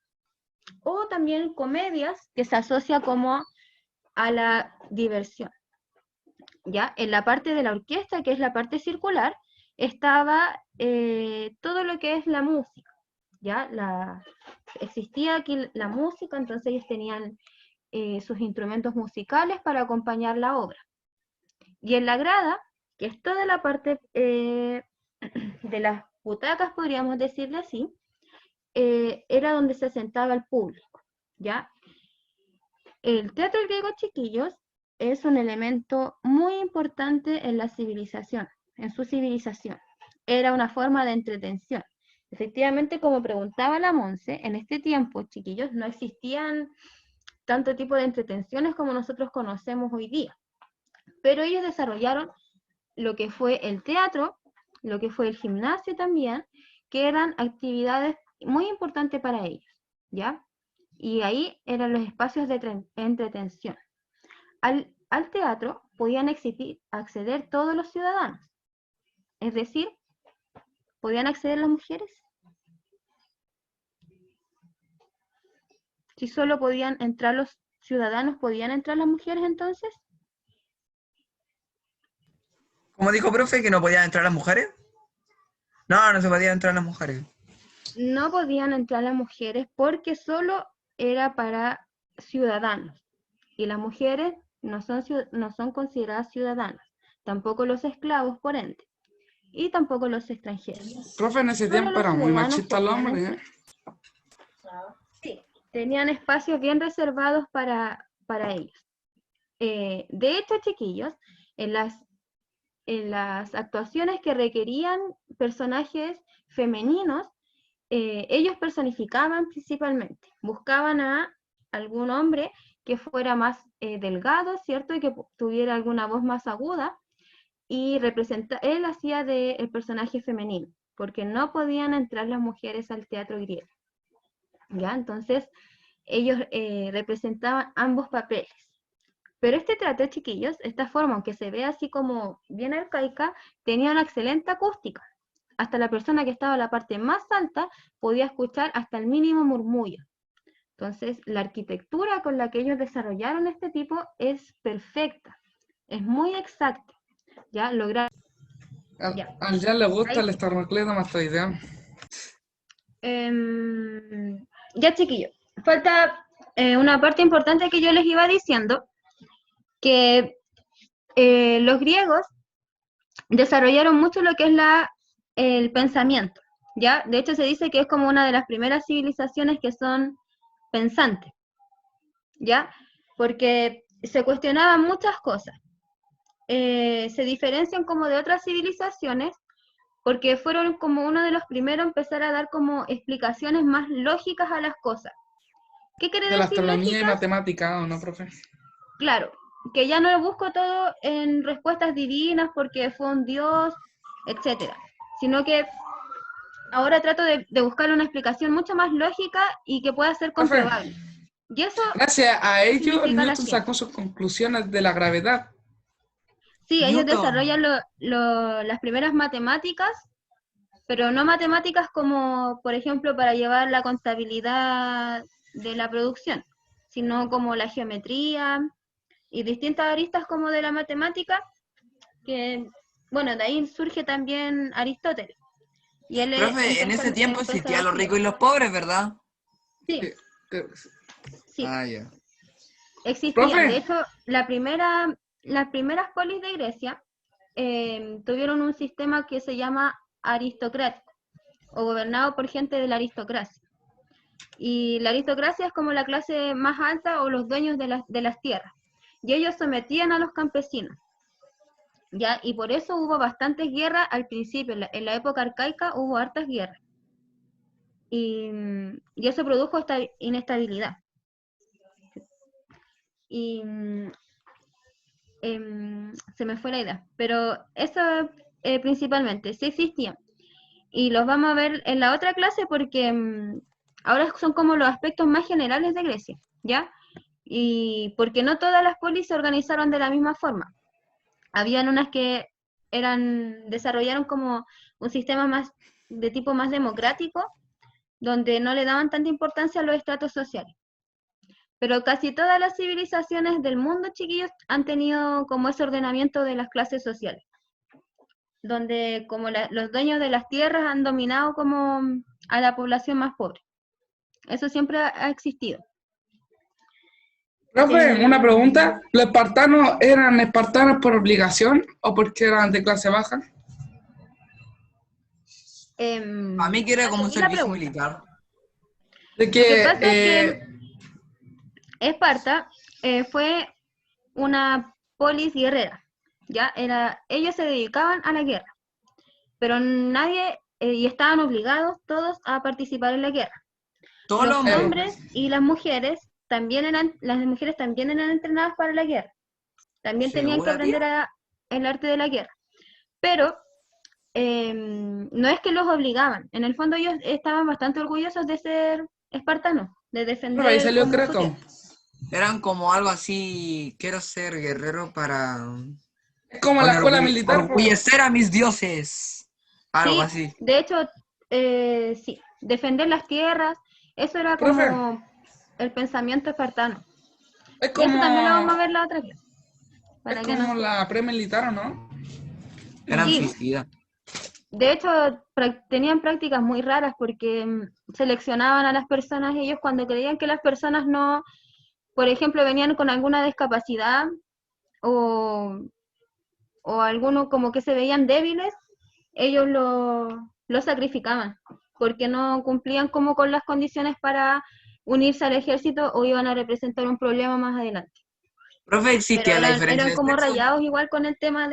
o también comedias que se asocia como a la diversión. ¿ya? En la parte de la orquesta, que es la parte circular, estaba todo lo que es la música, ¿ya? Existía aquí la música, entonces ellos tenían sus instrumentos musicales para acompañar la obra. Y en la grada, que es toda la parte de las butacas, podríamos decirle así, era donde se sentaba el público, ¿ya? El teatro griego, chiquillos, es un elemento muy importante en la civilización, en su civilización. Era una forma de entretención. Efectivamente, como preguntaba la Monse, en este tiempo, chiquillos, no existían tanto tipo de entretenciones como nosotros conocemos hoy día. Pero ellos desarrollaron lo que fue el teatro, lo que fue el gimnasio también, que eran actividades muy importantes para ellos, ¿ya? Y ahí eran los espacios de entretención. Al teatro podían acceder todos los ciudadanos, es decir, ¿podían acceder las mujeres? Si solo podían entrar los ciudadanos, ¿podían entrar las mujeres entonces? ¿Cómo dijo, profe, que no podían entrar las mujeres? No, no se podían entrar las mujeres. No podían entrar las mujeres porque solo era para ciudadanos. Y las mujeres no son consideradas ciudadanas, tampoco los esclavos, por ende, y tampoco los extranjeros. Profe, en ese Solo tiempo los era muy ciudadanos machista el podían hombre, ¿eh? Sí, tenían espacios bien reservados para ellos. De hecho, chiquillos, en las actuaciones que requerían personajes femeninos, ellos personificaban principalmente, buscaban a algún hombre que fuera más delgado, ¿cierto? Y que tuviera alguna voz más aguda, y él hacía el personaje femenino, porque no podían entrar las mujeres al teatro griego, ¿ya? Entonces, ellos representaban ambos papeles. Pero este teatro, chiquillos, esta forma, aunque se ve así como bien arcaica, tenía una excelente acústica. Hasta la persona que estaba en la parte más alta podía escuchar hasta el mínimo murmullo. Entonces, la arquitectura con la que ellos desarrollaron este tipo es perfecta, es muy exacta. Ya lograron. Al ya le gusta Ahí el sí. Starmacleto mastoideo. Ya, chiquillos, falta una parte importante que yo les iba diciendo, que los griegos desarrollaron mucho lo que es el pensamiento, ¿ya? De hecho, se dice que es como una de las primeras civilizaciones que son pensantes, ¿ya? Porque se cuestionaban muchas cosas. Se diferencian como de otras civilizaciones porque fueron como uno de los primeros a empezar a dar como explicaciones más lógicas a las cosas. ¿Qué quiere De la decir astronomía y lógicas? matemática, ¿o no, profe? Claro, que ya no busco todo en respuestas divinas porque fue un dios, etcétera, sino que ahora trato de buscar una explicación mucho más lógica y que pueda ser Profe, comprobable. Y eso gracias a ello, significa la Newton ciencia. sacó sus conclusiones de la gravedad. Sí, ellos Newton. desarrollan las primeras matemáticas, pero no matemáticas como, por ejemplo, para llevar la contabilidad de la producción, sino como la geometría y distintas aristas como de la matemática, que, bueno, de ahí surge también Aristóteles. Y él Profe, en ese tiempo existían los ricos y los pobres, ¿verdad? Sí, sí, Ah, ya. existían. Profe. De hecho, las primeras polis de Grecia tuvieron un sistema que se llama aristocrático, o gobernado por gente de la aristocracia. Y la aristocracia es como la clase más alta o los dueños de las tierras. Y ellos sometían a los campesinos, ¿ya? Y por eso hubo bastantes guerras al principio. En la época arcaica hubo hartas guerras. Y eso produjo esta inestabilidad. Y se me fue la idea. Pero eso principalmente, sí existían. Y los vamos a ver en la otra clase porque ahora son como los aspectos más generales de Grecia, ¿ya? Y porque no todas las polis se organizaron de la misma forma. Habían unas que desarrollaron como un sistema más de tipo más democrático, donde no le daban tanta importancia a los estratos sociales. Pero casi todas las civilizaciones del mundo, chiquillos, han tenido como ese ordenamiento de las clases sociales, donde como los dueños de las tierras han dominado como a la población más pobre. Eso siempre ha existido. Profe, una pregunta. ¿Los espartanos eran espartanos por obligación o porque eran de clase baja? A mí que era como un y la servicio pregunta. militar. De Lo que pasa que, es que Esparta fue una polis guerrera, ¿ya? Ellos se dedicaban a la guerra, pero nadie, y estaban obligados todos a participar en la guerra. Todos los Los hombres. hombres y las mujeres también eran entrenadas para la guerra. También tenían que ¿Segura, tía? aprender el arte de la guerra. Pero no es que los obligaban. En el fondo ellos estaban bastante orgullosos de ser espartanos, de defender profe, ahí salió como su Creto. tierra. Eran como algo así, quiero ser guerrero para Es como la escuela militar. po. orgullecer a mis dioses. Algo Sí, así. de hecho, sí, defender las tierras, eso era Profe. como el pensamiento espartano. Es Y eso también lo vamos a como, ver la otra clase. Para es que como no- la pre-militar, ¿o no? Eran Sí. suicidas. De hecho, tenían prácticas muy raras porque seleccionaban a las personas, ellos cuando creían que las personas no, por ejemplo, venían con alguna discapacidad o algunos como que se veían débiles, ellos lo sacrificaban porque no cumplían como con las condiciones para unirse al ejército o iban a representar un problema más adelante. Profe, Pero ¿existía la diferencia eran de como sexo? rayados igual con el tema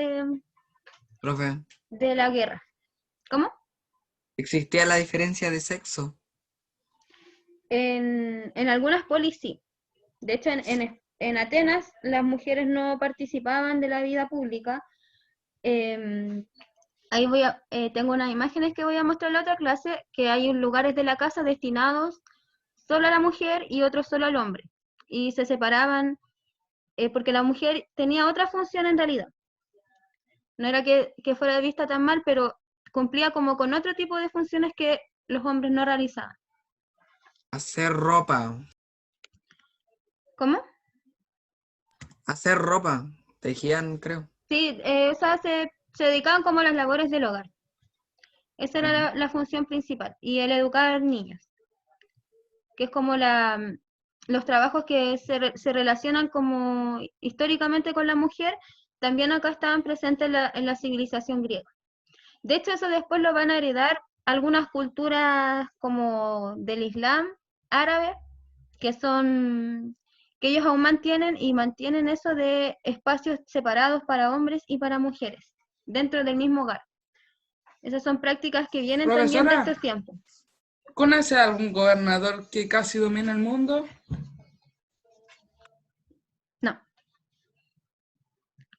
Profe, de la guerra. ¿Cómo? ¿existía la diferencia de sexo? En algunas polis sí. De hecho, en Atenas las mujeres no participaban de la vida pública. Ahí tengo unas imágenes que voy a mostrar en la otra clase, que hay lugares de la casa destinados solo a la mujer y otros solo al hombre. Y se separaban porque la mujer tenía otra función en realidad. No era que fuera vista tan mal, pero cumplía como con otro tipo de funciones que los hombres no realizaban. Hacer ropa. ¿Cómo? Hacer ropa. Tejían, creo. Sí, o sea, se dedicaban como a las labores del hogar. Esa era la función principal. Y el educar niños, que es como los trabajos que se relacionan como históricamente con la mujer, también acá estaban presentes en la civilización griega. De hecho, eso después lo van a heredar algunas culturas como del Islam árabe, que ellos aún mantienen eso de espacios separados para hombres y para mujeres, dentro del mismo hogar. Esas son prácticas que vienen también de Profesora. estos tiempos. ¿Conoce a algún gobernador que casi domina el mundo? No.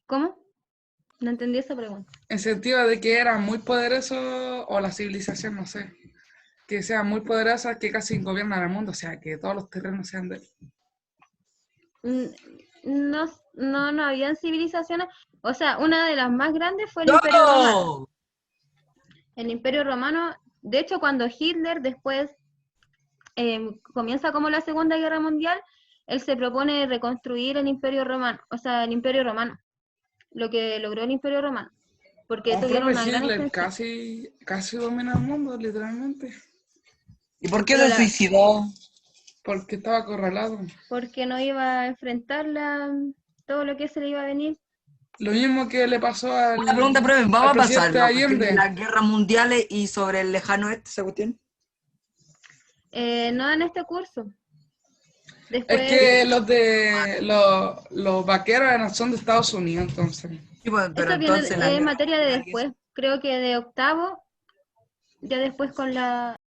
¿Cómo? No entendí esa pregunta. En sentido de que era muy poderoso, o la civilización, no sé, que sea muy poderosa, que casi gobiernan el mundo, o sea, que todos los terrenos sean de él. No habían civilizaciones. O sea, una de las más grandes fue el Imperio Romano. ¡No! El Imperio Romano, de hecho, cuando Hitler después comienza como la Segunda Guerra Mundial, él se propone reconstruir el Imperio Romano, o sea, el Imperio Romano, lo que logró el Imperio Romano, porque tuvieron una gran Hitler extensión. casi domina el mundo, literalmente, ¿Y por qué Pero se suicidó? porque estaba acorralado. porque no iba a enfrentar todo lo que se le iba a venir. Lo mismo que le pasó al, Una pregunta, profe, al ¿vamos a pasar presidente la cuestión de Allende. las guerras mundiales y sobre el lejano oeste, esa cuestión? No en este curso. Después, Es que los vaqueros son de Estados Unidos, entonces. Sí, pues, pero eso viene entonces la en guerra materia de mundial y eso. después, creo que de octavo, ya después con la